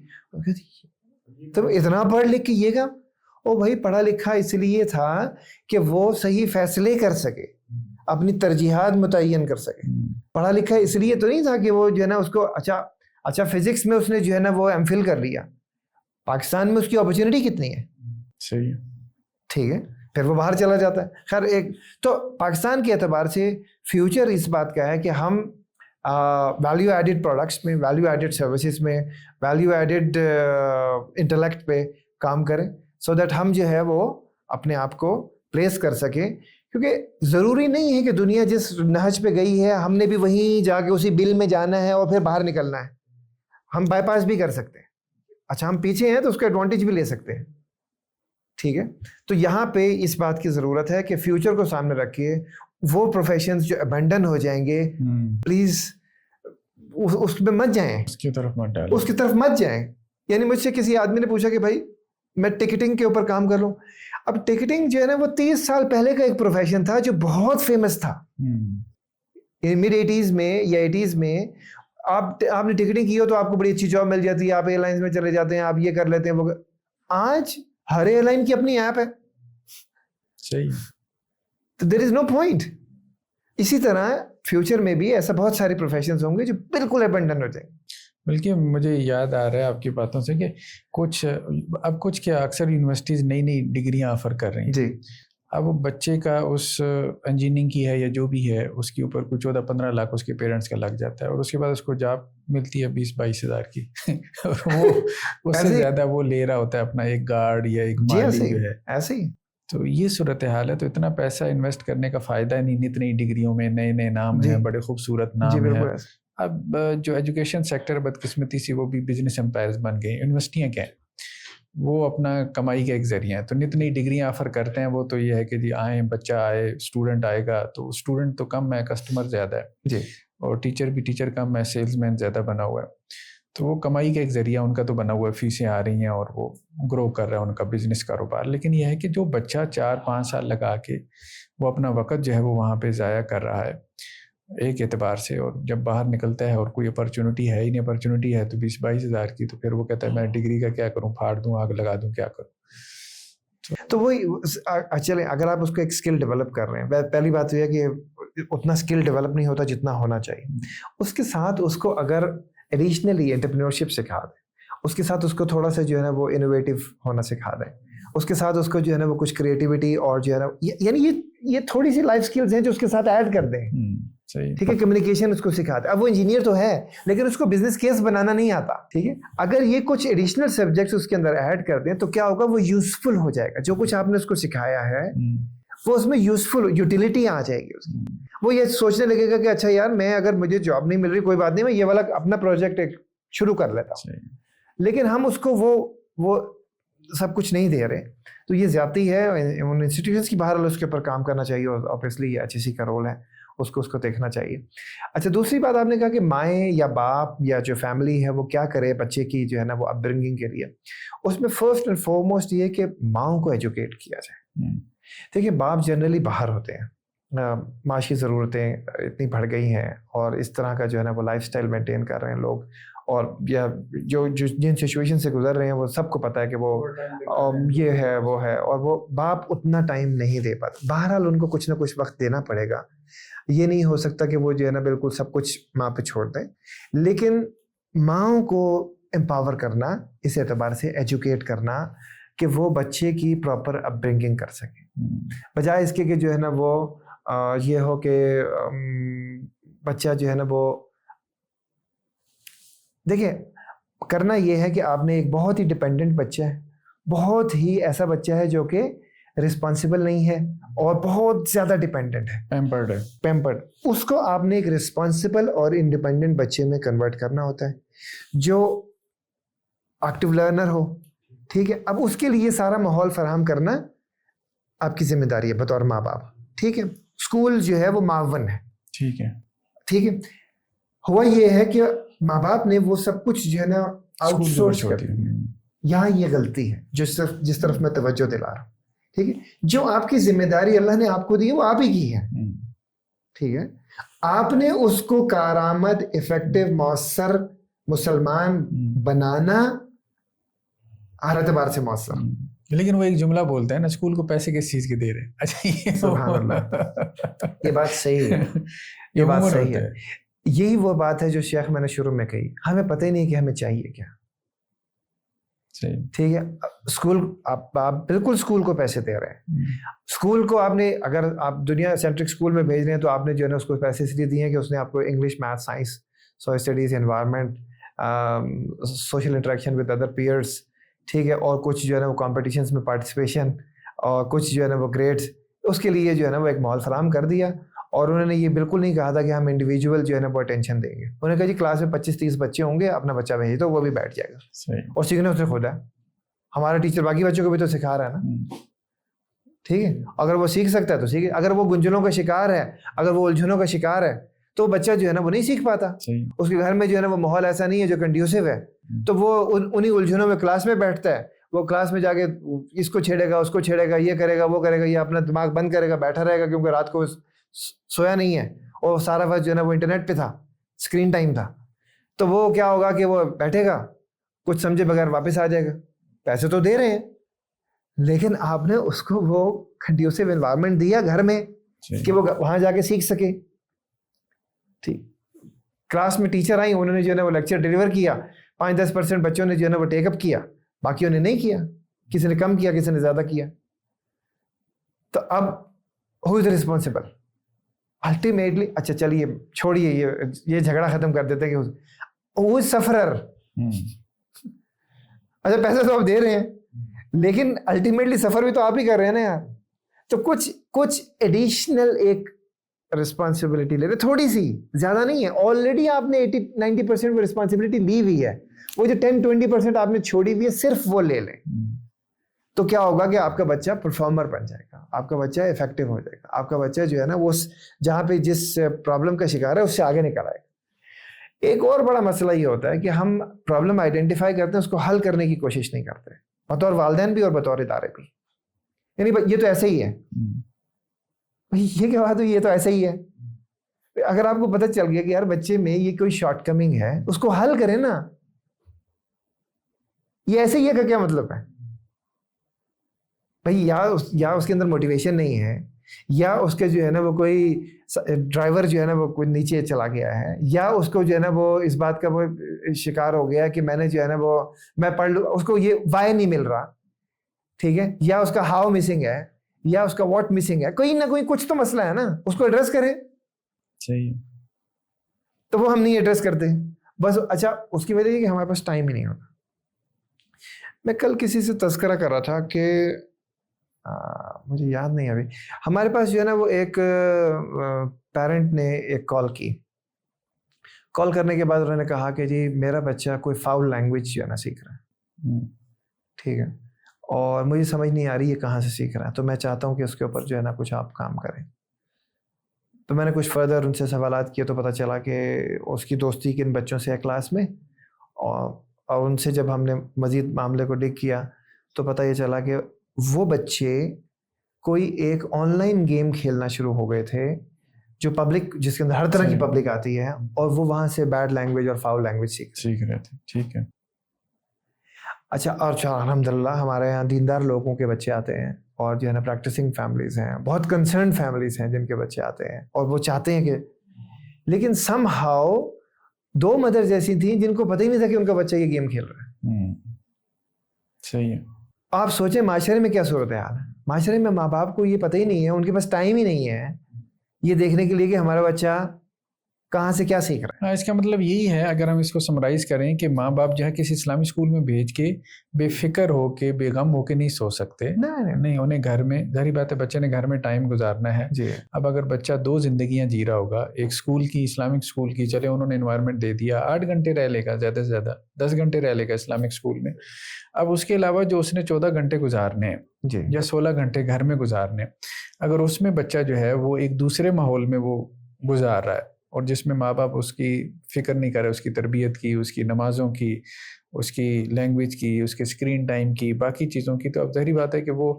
Speaker 2: تو اتنا پڑھ لکھ کے یہ کام, او بھائی پڑھا لکھا اس لیے تھا کہ وہ صحیح فیصلے کر سکے, اپنی ترجیحات متعین کر سکے. پڑھا لکھا اس لیے تو نہیں تھا کہ وہ جو ہے نا اس کو اچھا فزکس میں اس نے جو ہے نا وہ ایم فل کر لیا. پاکستان میں اس کی اپرچونٹی کتنی ہے,
Speaker 1: صحیح,
Speaker 2: ٹھیک ہے, پھر وہ باہر چلا جاتا ہے. خیر, ایک تو پاکستان کے اعتبار سے فیوچر اس بات کا ہے کہ ہم ویلیو ایڈڈ پروڈکٹس میں, ویلیو ایڈڈ سروسز میں, ویلیو ایڈڈ انٹلیکٹ پہ کام کریں, سو دیٹ ہم جو ہے وہ اپنے آپ کو پلیس کر سکیں. کیونکہ ضروری نہیں ہے کہ دنیا جس نہج پہ گئی ہے ہم نے بھی وہیں جا کے اسی بل میں جانا ہے اور پھر باہر نکلنا ہے. ہم بائی پاس بھی کر سکتے ہیں. اچھا, ہم پیچھے ہیں تو اس کا ایڈوانٹیج بھی لے سکتے ہیں. ٹھیک ہے, تو یہاں پہ اس بات کی ضرورت ہے کہ فیوچر کو سامنے رکھیے. وہ پروفیشنز جو ابینڈن ہو جائیں گے, پلیز اس میں مت جائیں, اس کی طرف مت جائیں. یعنی مجھ سے کسی آدمی نے پوچھا کہ بھائی میں ٹکٹنگ کے اوپر کام کر لوں. اب ٹکٹنگ جو ہے نا وہ 30 سال پہلے کا ایک پروفیشن تھا جو بہت فیمس تھا. مڈ 80s میں یا 80s میں آپ نے ٹکٹنگ کی ہو تو آپ کو بڑی اچھی جاب مل جاتی ہے, آپ ایئر لائنس میں چلے جاتے ہیں, آپ یہ کر لیتے ہیں وہ. آج ہر ایئر لائن کی اپنی ایپ ہے,
Speaker 1: صحیح,
Speaker 2: تو دیر از نو پوائنٹ. اسی طرح فیوچر میں بھی ایسا بہت سارے پروفیشنز ہوں گے جو بالکل ابنڈن ہو جائیں گے.
Speaker 1: بلکہ مجھے یاد آ رہا ہے آپ کی باتوں سے کہ کچھ کیا اکثر یونیورسٹیز نئی ڈگریاں آفر کر رہی ہیں.
Speaker 2: جی,
Speaker 1: اب بچے کا اس انجینئرنگ کی ہے یا جو بھی ہے اس کے اوپر کوئی 14-15 لاکھ اس کے پیرنٹس کا لگ جاتا ہے, اور اس کے بعد اس کو جاب ملتی ہے 20-22 ہزار کی. وہ اس سے زیادہ وہ لے رہا ہوتا ہے اپنا ایک گارڈ یا ایک مالی جو ہے.
Speaker 2: ایسے ہی
Speaker 1: تو یہ صورتحال ہے. تو اتنا پیسہ انویسٹ کرنے کا فائدہ نہیں, اتنی ڈگریوں میں نئے نام ہیں, بڑے خوبصورت نام ہیں. اب جو ایجوکیشن سیکٹر بدقسمتی سے وہ بھی بزنس امپائرز بن گئے. یونیورسٹیاں کیا ہیں, وہ اپنا کمائی کا ایک ذریعہ ہے. تو نئی ڈگریاں آفر کرتے ہیں. وہ تو یہ ہے کہ جی آئیں, بچہ آئے, اسٹوڈنٹ آئے گا, تو اسٹوڈنٹ تو کم ہے, کسٹمر زیادہ ہے.
Speaker 2: جی,
Speaker 1: اور ٹیچر کم ہے, سیلز مین زیادہ بنا ہوا ہے. تو وہ کمائی کا ایک ذریعہ ان کا تو بنا ہوا ہے, فیسیں آ رہی ہیں اور وہ گرو کر رہا ہے ان کا بزنس کاروبار. لیکن یہ ہے کہ جو بچہ 4-5 سال لگا کے وہ اپنا وقت جو ہے وہ وہاں پہ ضائع کر رہا ہے ایک اعتبار سے, اور جب باہر نکلتا ہے اور کوئی اپرچونٹی ہے ہی نہیں, اپرچونٹی ہے تو 20-22 ہزار کی, تو پھر وہ کہتا ہے میں ڈگری کا کیا کروں, پھاڑ دوں, آگ لگا دوں, کیا کروں.
Speaker 2: تو وہی چلیں, اگر آپ اس کو ایک اسکل ڈیولپ کر رہے ہیں, پہلی بات یہ ہے کہ اتنا اسکل ڈیولپ نہیں ہوتا جتنا ہونا چاہیے. اس کے ساتھ اس کو اگر ایڈیشنلی انٹرپرینورشپ سکھا دیں, اس کے ساتھ اس کو تھوڑا سا جو ہے نا وہ انوویٹیو ہونا سکھا دیں, اس کے ساتھ اس کو جو ہے نا وہ کچھ کریٹیوٹی اور جو ہے نا یعنی یہ تھوڑی سی لائف اسکلز ہیں جو اس کے ساتھ ایڈ کر دیں. ٹھیک ہے, کمیونیکیشن اس کو سکھاتے. اب وہ انجینئر تو ہے لیکن اس کو بزنس کیس بنانا نہیں آتا. ٹھیک ہے, اگر یہ کچھ ایڈیشنل سبجیکٹس اس کے اندر ایڈ کر دیں تو کیا ہوگا, وہ یوزفل ہو جائے گا. جو کچھ آپ نے اس کو سکھایا ہے وہ اس میں یوزفل یوٹیلیٹی آ جائے گی اس کی. وہ یہ سوچنے لگے گا کہ اچھا یار, میں اگر مجھے جاب نہیں مل رہی کوئی بات نہیں, میں یہ والا اپنا پروجیکٹ شروع کر لیتا ہوں. لیکن ہم اس کو وہ سب کچھ نہیں دے رہے, تو یہ زیادتی ہے. ان انسٹیٹیوشنس کی بہرحال اس کے اوپر کام کرنا چاہیے, اور آبویسلی یہ HSC کا رول ہے, اس کو دیکھنا چاہیے. اچھا, دوسری بات آپ نے کہا کہ مائیں یا باپ یا جو فیملی ہے وہ کیا کرے بچے کی جو ہے نا وہ اپ برنگنگ کے لیے. اس میں فرسٹ اینڈ فارموسٹ یہ کہ ماؤں کو ایجوکیٹ کیا جائے. دیکھیے, باپ جنرلی باہر ہوتے ہیں, معاشی ضرورتیں اتنی بڑھ گئی ہیں, اور اس طرح کا جو ہے نا وہ لائف سٹائل مینٹین کر رہے ہیں لوگ, اور یا جو جن سچویشن سے گزر رہے ہیں وہ سب کو پتہ ہے کہ وہ یہ ہے وہ ہے, اور وہ باپ اتنا ٹائم نہیں دے پاتا. بہرحال ان کو کچھ نہ کچھ وقت دینا پڑے گا. یہ نہیں ہو سکتا کہ وہ جو ہے نا بالکل سب کچھ ماں پہ چھوڑ دیں, لیکن ماؤں کو امپاور کرنا, اس اعتبار سے ایجوکیٹ کرنا کہ وہ بچے کی پراپر اپ برنگنگ کر سکیں, بجائے اس کے کہ جو ہے نا وہ یہ ہو کہ بچہ جو ہے نا وہ, دیکھیں کرنا یہ ہے کہ آپ نے ایک بہت ہی ڈپینڈنٹ بچہ ہے, بہت ہی ایسا بچہ ہے جو کہ رسپانسبل نہیں ہے اور بہت زیادہ ڈپینڈنٹ ہے, پیمپرڈ. اس کو آپ نے ایک رسپانسبل اور انڈیپینڈنٹ بچے میں کنورٹ کرنا ہوتا ہے جو ایکٹیو لرنر ہو. ٹھیک ہے, اب اس کے لیے سارا ماحول فراہم کرنا آپ کی ذمہ داری ہے بطور ماں باپ. ٹھیک ہے, اسکول جو ہے وہ معاون ہے. ٹھیک ہے, ہوا یہ ہے کہ ماں باپ نے وہ سب کچھ جو ہے نا آؤٹ سورس کر دیا. یہاں یہ غلطی ہے جس طرف میں توجہ دلا رہا ہوں. ٹھیک ہے, جو آپ کی ذمہ داری اللہ نے آپ کو دی وہ آپ ہی کی ہے. ٹھیک ہے, آپ نے اس کو کارآمد, افیکٹو, مؤثر مسلمان بنانا ہر اعتبار سے مؤثر.
Speaker 1: لیکن وہ ایک جملہ بولتا ہے نا, اسکول کو پیسے کس چیز کے دے رہے ہیں. اچھا,
Speaker 2: سبحان اللہ, یہ بات صحیح ہے, یہ بات صحیح ہے. یہی وہ بات ہے جو شیخ میں نے شروع میں کہی, ہمیں پتہ ہی نہیں کہ ہمیں چاہیے کیا. ٹھیک ہے, اسکول آپ بالکل اسکول کو پیسے دے رہے ہیں. اسکول کو آپ نے, اگر آپ دنیا سینٹرک اسکول میں بھیج رہے ہیں تو آپ نے جو ہے نا اس کو پیسے اس لیے دیے ہیں کہ اس نے آپ کو English, math, science, social studies, environment, social interaction with other peers. ٹھیک ہے, اور کچھ جو ہے نا وہ کمپٹیشنس میں پارٹیسپیشن, اور کچھ جو ہے نا وہ گریڈس, اس کے لیے جو ہے نا وہ ایک ماحول فراہم کر دیا. اور انہوں نے یہ بالکل نہیں کہا تھا کہ ہم انڈیویجول جو ہے نا وہ اٹینشن دیں گے. انہوں نے کہا جی کلاس میں 25-30 بچے ہوں گے, اپنا بچہ بھیج دو, وہ بھی بیٹھ جائے گا, اور سیکھنا اس نے خود ہے. ہمارا ٹیچر باقی بچوں کو بھی تو سکھا رہا ہے نا. ٹھیک ہے, اگر وہ سیکھ سکتا ہے تو سیکھے. اگر وہ گنجنوں کا شکار ہے, اگر وہ الجھنوں کا شکار ہے, تو بچہ جو ہے نا وہ نہیں سیکھ پاتا. اس کے گھر میں جو ہے نا وہ ماحول ایسا نہیں ہے جو کنڈیوسو ہے, تو وہ انہی الجھنوں میں کلاس میں بیٹھتا ہے. وہ کلاس میں جا کے اس کو چھیڑے گا, اس کو چھیڑے گا, یہ کرے گا, وہ کرے گا, یہ اپنا دماغ بند کرے گا, بیٹھا رہے گا کیونکہ رات کو سویا نہیں ہے, اور سارا وقت جو ہے نا وہ انٹرنیٹ پہ تھا, اسکرین ٹائم تھا. تو وہ کیا ہوگا کہ وہ بیٹھے گا, کچھ سمجھے بغیر واپس آ جائے گا. پیسے تو دے رہے ہیں, لیکن آپ نے اس کو وہ کنڈیوسو انوائرمنٹ دیا گھر میں کہ وہ وہاں جا کے سیکھ سکے. ٹھیک, کلاس میں ٹیچر آئیں, انہوں نے جو ہے نا وہ لیکچر ڈیلیور کیا, 5-10% بچوں نے جو ہے نا وہ ٹیک اپ کیا, باقیوں نے نہیں کیا. کسی نے کم کیا, کسی نے زیادہ کیا. تو اب ہو از رسپانسبل الٹیمیٹلی؟ اچھا چلیے چھوڑیے, یہ جھگڑا ختم کر دیتے ہیں کہ وہ سفرر. اچھا پیسے تو آپ دے رہے ہیں, لیکن الٹیمیٹلی سفر بھی تو آپ ہی کر رہے ہیں نا یار. تو کچھ ایڈیشنل ایک رسپانسبلٹی لے رہے, تھوڑی سی, زیادہ نہیں ہے. آلریڈی آپ نے 80-90% وہ رسپانسبلٹی لی ہوئی ہے. وہ جو 10-20% آپ نے چھوڑی ہوئی ہے, صرف وہ لے لیں. تو کیا ہوگا کہ آپ کا بچہ پرفارمر بن جائے گا, آپ کا بچہ افیکٹو ہو جائے گا, آپ کا بچہ جو ہے نا وہ جہاں پہ جس پرابلم کا شکار ہے اس سے آگے نکل آئے گا. ایک اور بڑا مسئلہ یہ ہوتا ہے کہ ہم پرابلم آئیڈینٹیفائی کرتے ہیں, اس کو حل کرنے کی کوشش نہیں کرتے, بطور والدین بھی اور بطور ادارے بھی. یعنی یہ تو ایسے ہی ہے, یہ کیا بات ہوئی, یہ تو ایسے ہی ہے. اگر آپ کو پتہ چل گیا کہ یار بچے میں یہ کوئی شارٹ کمنگ ہے, اس کو حل کریں نا. یہ ایسے ہی ہے کا کیا مطلب ہے بھائی؟ یا اس کے اندر موٹیویشن نہیں ہے, یا اس کے جو ہے نا وہ کوئی ڈرائیور جو ہے نا وہ کوئی نیچے چلا گیا ہے, یا اس کو جو ہے نا وہ اس بات کا وہ شکار ہو گیا کہ میں نے جو ہے نا وہ میں پڑھ لوں, اس کو یہ وائی نہیں مل رہا, ٹھیک ہے, یا اس کا ہاؤ مسنگ ہے, یا اس کا واٹ مسنگ ہے, کوئی نہ کوئی کچھ تو مسئلہ ہے نا, اس کو ایڈریس کریں.
Speaker 1: صحیح.
Speaker 2: تو وہ ہم نہیں ایڈریس کرتے بس. اچھا, اس کی وجہ یہ کہ ہمارے پاس ٹائم ہی نہیں ہوتا. میں کل کسی سے تذکرہ کر رہا تھا کہ مجھے یاد نہیں ابھی, ہمارے پاس جو ہے نا وہ ایک پیرنٹ نے ایک کال کرنے کے بعد انہوں نے کہا کہ جی میرا بچہ کوئی فاؤل لینگویج جو ہے نا سیکھ رہا ہے, ٹھیک ہے, اور مجھے سمجھ نہیں آ رہی ہے کہاں سے سیکھ رہا ہے, تو میں چاہتا ہوں کہ اس کے اوپر جو ہے نا کچھ آپ کام کریں. تو میں نے کچھ فردر ان سے سوالات کیے تو پتہ چلا کہ اس کی دوستی کن بچوں سے ہے کلاس میں, اور ان سے جب ہم نے مزید معاملے کو ڈگ کیا تو پتہ یہ چلا کہ وہ بچے کوئی ایک آن لائن گیم کھیلنا شروع ہو گئے تھے جو پبلک, جس کے اندر ہر طرح کی پبلک آتی ہے, اور وہ وہاں سے بیڈ لینگویج اور فاؤل لینگویج سیکھ رہے تھے.
Speaker 1: ٹھیک ہے.
Speaker 2: اچھا, اور الحمدللہ ہمارے یہاں دیندار لوگوں کے بچے آتے ہیں, اور جو ہے نا پریکٹسنگ فیملیز ہیں, بہت کنسرن فیملیز ہیں جن کے بچے آتے ہیں, اور وہ چاہتے ہیں کہ, لیکن سم ہاؤ دو مدرز ایسی تھیں جن کو پتہ ہی نہیں تھا کہ ان کا بچہ یہ گیم کھیل رہا ہے.
Speaker 1: صحیح ہے.
Speaker 2: آپ سوچیں معاشرے میں کیا صورتحال ہے. معاشرے میں ماں باپ کو یہ پتہ ہی نہیں ہے, ان کے پاس ٹائم ہی نہیں ہے یہ دیکھنے کے لیے کہ ہمارا بچہ کہاں سے کیا سیکھ رہا ہے.
Speaker 1: اس کا مطلب یہی ہے, اگر ہم اس کو سمرائز کریں, کہ ماں باپ جو ہے کسی اسلامی اسکول میں بھیج کے بے فکر ہو کے, بے غم ہو کے نہیں سو سکتے. نہیں, انہیں گھر میں, ظاہری بات ہے بچے نے گھر میں ٹائم گزارنا ہے.
Speaker 2: جی.
Speaker 1: اب اگر بچہ 2 زندگیاں جی رہا ہوگا, ایک اسکول کی, اسلامک اسکول کی, چلے انہوں نے انوائرمنٹ دے دیا, 8 گھنٹے رہ لے گا, زیادہ سے زیادہ 10 گھنٹے رہ لے گا اسلامک اسکول میں. اب اس کے علاوہ جو اس نے 14 گھنٹے گزارنے ہیں
Speaker 2: جی,
Speaker 1: یا 16 گھنٹے گھر میں گزارنے, اگر اس میں بچہ جو ہے وہ ایک دوسرے ماحول میں وہ گزار رہا ہے, اور جس میں ماں باپ اس کی فکر نہیں کر رہے, اس کی تربیت کی, اس کی نمازوں کی, اس کی لینگویج کی, اس کے اسکرین ٹائم کی, باقی چیزوں کی, تو اب ظاہری بات ہے کہ وہ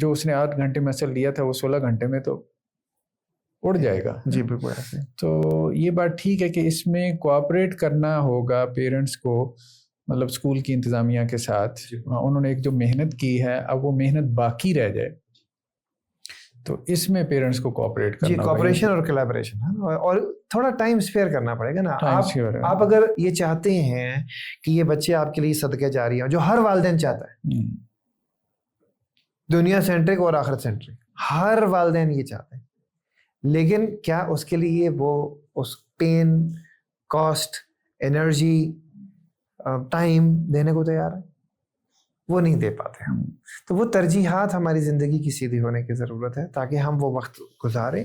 Speaker 1: جو اس نے 8 گھنٹے میں اصل لیا تھا وہ 16 گھنٹے میں تو اڑ جائے گا.
Speaker 2: جی بالکل.
Speaker 1: تو یہ بات ٹھیک ہے کہ اس میں کوآپریٹ کرنا ہوگا پیرنٹس کو, مطلب اسکول کی انتظامیہ کے ساتھ. انہوں نے ایک جو محنت کی ہے, اب وہ محنت باقی رہ جائے, تو اس میں پیرنٹس کو کوآپریٹ کرنا ہوگا.
Speaker 2: کوآپریشن اور کولیبریشن, اور تھوڑا ٹائم اسپیئر کرنا پڑے گا نا. آپ اگر یہ چاہتے ہیں کہ یہ بچے آپ کے لیے صدقے جاری ہوں, جو ہر والدین چاہتا ہے, دنیا سینٹرک اور آخرت سینٹرک, ہر والدین یہ چاہتے ہیں, لیکن کیا اس کے لیے وہ اس پین, کاسٹ, انرجی, ٹائم دینے کو تیار ہے؟ وہ نہیں دے پاتے ہم. تو وہ ترجیحات ہماری زندگی کی سیدھی ہونے کی ضرورت ہے, تاکہ ہم وہ وقت گزاریں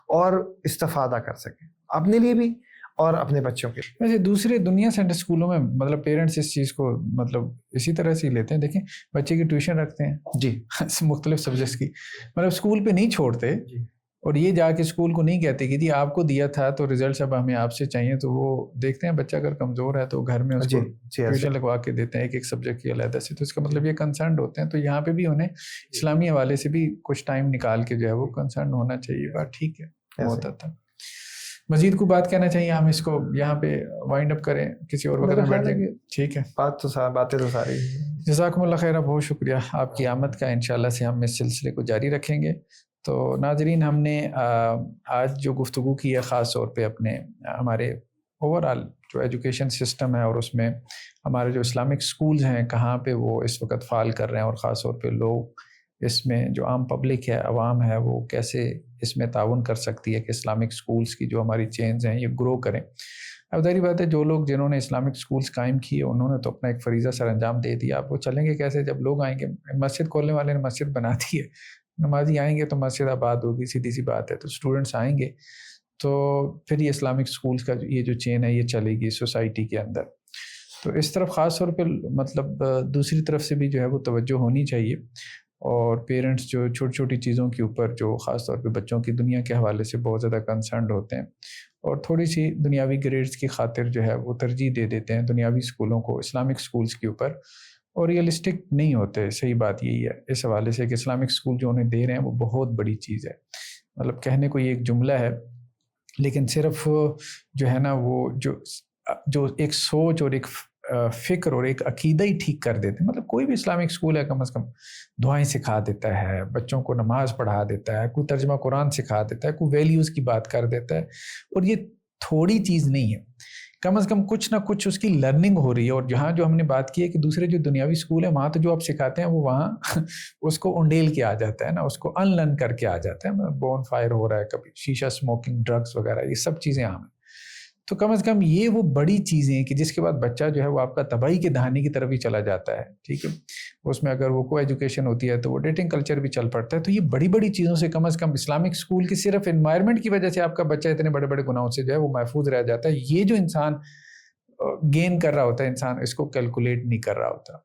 Speaker 2: اور استفادہ کر سکیں اپنے لیے بھی اور اپنے بچوں کے لیے.
Speaker 1: ویسے دوسرے دنیا سینٹر اسکولوں میں مطلب پیرنٹس اس چیز کو مطلب اسی طرح سے لیتے ہیں. دیکھیں بچے کی ٹیوشن رکھتے ہیں
Speaker 2: جی
Speaker 1: مختلف سبجیکٹس کی, مطلب اسکول پہ نہیں چھوڑتے,
Speaker 2: جی,
Speaker 1: اور یہ جا کے اسکول کو نہیں کہتے کہ جی آپ کو دیا تھا تو ریزلٹس اب ہمیں آپ سے چاہیے. تو وہ دیکھتے ہیں بچہ اگر کمزور ہے تو گھر میں اس کو ٹیوشن لگوا کے دیتے ہیں ایک سبجیکٹ کی علیحدہ سے. تو اس کا مطلب یہ کنسرنڈ ہوتے ہیں. تو یہاں پہ بھی انہیں اسلامی حوالے سے بھی کچھ ٹائم نکال کے جو ہے وہ کنسرن ہونا چاہیے. بات ٹھیک ہے, ہوتا تھا. مزید کو بات کہنا چاہیے, ہم اس کو یہاں پہ وائنڈ اپ کریں, کسی اور وقت میں بیٹھ جائیں گے. ٹھیک ہے,
Speaker 2: باتیں تو ساری.
Speaker 1: جزاکم اللہ خیر, بہت شکریہ آپ کی آمد کا. انشاءاللہ سے ہم اس سلسلے کو جاری رکھیں گے. تو ناظرین, ہم نے آج جو گفتگو کی ہے خاص طور پہ اپنے ہمارے اوور آل جو ایجوکیشن سسٹم ہے, اور اس میں ہمارے جو اسلامک سکولز ہیں کہاں پہ وہ اس وقت فعال کر رہے ہیں, اور خاص طور پہ لوگ اس میں جو عام پبلک ہے, عوام ہے, وہ کیسے اس میں تعاون کر سکتی ہے کہ اسلامک سکولز کی جو ہماری چینز ہیں یہ گرو کریں. اب ظاہری بات ہے جو لوگ جنہوں نے اسلامک سکولز قائم کیے انہوں نے تو اپنا ایک فریضہ سر انجام دے دیا. اب وہ چلیں گے کیسے جب لوگ آئیں گے؟ مسجد کھولنے والے نے مسجد بنا دی ہے, نمازی آئیں گے تو مسجد آباد ہوگی, سیدھی سی بات ہے. تو اسٹوڈنٹس آئیں گے تو پھر یہ اسلامک سکولز کا یہ جو چین ہے یہ چلے گی سوسائٹی کے اندر. تو اس طرف خاص طور پہ مطلب دوسری طرف سے بھی جو ہے وہ توجہ ہونی چاہیے، اور پیرنٹس جو چھوٹی چھوٹی چیزوں کے اوپر جو خاص طور پہ بچوں کی دنیا کے حوالے سے بہت زیادہ کنسرنڈ ہوتے ہیں، اور تھوڑی سی دنیاوی گریڈز کی خاطر جو ہے وہ ترجیح دے دیتے ہیں دنیاوی اسکولوں کو اسلامک اسکولس کے اوپر، اور ریئلسٹک نہیں ہوتے. صحیح بات یہی ہے اس حوالے سے کہ اسلامک اسکول جو انہیں دے رہے ہیں وہ بہت بڑی چیز ہے. مطلب کہنے کو یہ ایک جملہ ہے، لیکن صرف جو ہے نا وہ جو ایک سوچ اور ایک فکر اور ایک عقیدہ ہی ٹھیک کر دیتے ہیں. مطلب کوئی بھی اسلامک اسکول ہے کم از کم دعائیں سکھا دیتا ہے، بچوں کو نماز پڑھا دیتا ہے، کوئی ترجمہ قرآن سکھا دیتا ہے، کوئی ویلیوز کی بات کر دیتا ہے، اور یہ تھوڑی چیز نہیں ہے. کم از کم کچھ نہ کچھ اس کی لرننگ ہو رہی ہے. اور جہاں جو ہم نے بات کی ہے کہ دوسرے جو دنیاوی اسکول ہیں وہاں تو جو آپ سکھاتے ہیں وہ وہاں اس کو انڈیل کے آ جاتا ہے نا، اس کو ان لرن کر کے آ جاتا ہے. بون فائر ہو رہا ہے، کبھی شیشہ اسموکنگ، ڈرگس وغیرہ، یہ سب چیزیں عام ہیں. تو کم از کم یہ وہ بڑی چیزیں ہیں کہ جس کے بعد بچہ جو ہے وہ آپ کا تباہی کے دہانے کی طرف ہی چلا جاتا ہے. ٹھیک ہے، اس میں اگر وہ کو ایجوکیشن ہوتی ہے تو وہ ڈیٹنگ کلچر بھی چل پڑتا ہے. تو یہ بڑی بڑی چیزوں سے کم از کم اسلامک اسکول کی صرف انوائرمنٹ کی وجہ سے آپ کا بچہ اتنے بڑے بڑے گناہوں سے جو ہے وہ محفوظ رہ جاتا ہے. یہ جو انسان گین کر رہا ہوتا ہے، انسان اس کو کیلکولیٹ نہیں کر رہا ہوتا.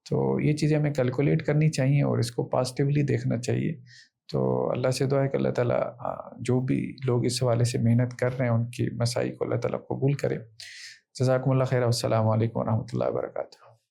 Speaker 1: تو یہ چیزیں ہمیں کیلکولیٹ کرنی چاہیے اور اس کو پازیٹیولی دیکھنا چاہیے. تو اللہ سے دعا ہے کہ اللہ تعالیٰ جو بھی لوگ اس حوالے سے محنت کر رہے ہیں ان کی مساعی کو اللہ تعالیٰ قبول کرے. جزاکم اللہ خیر، والسلام علیکم ورحمۃ اللہ وبرکاتہ.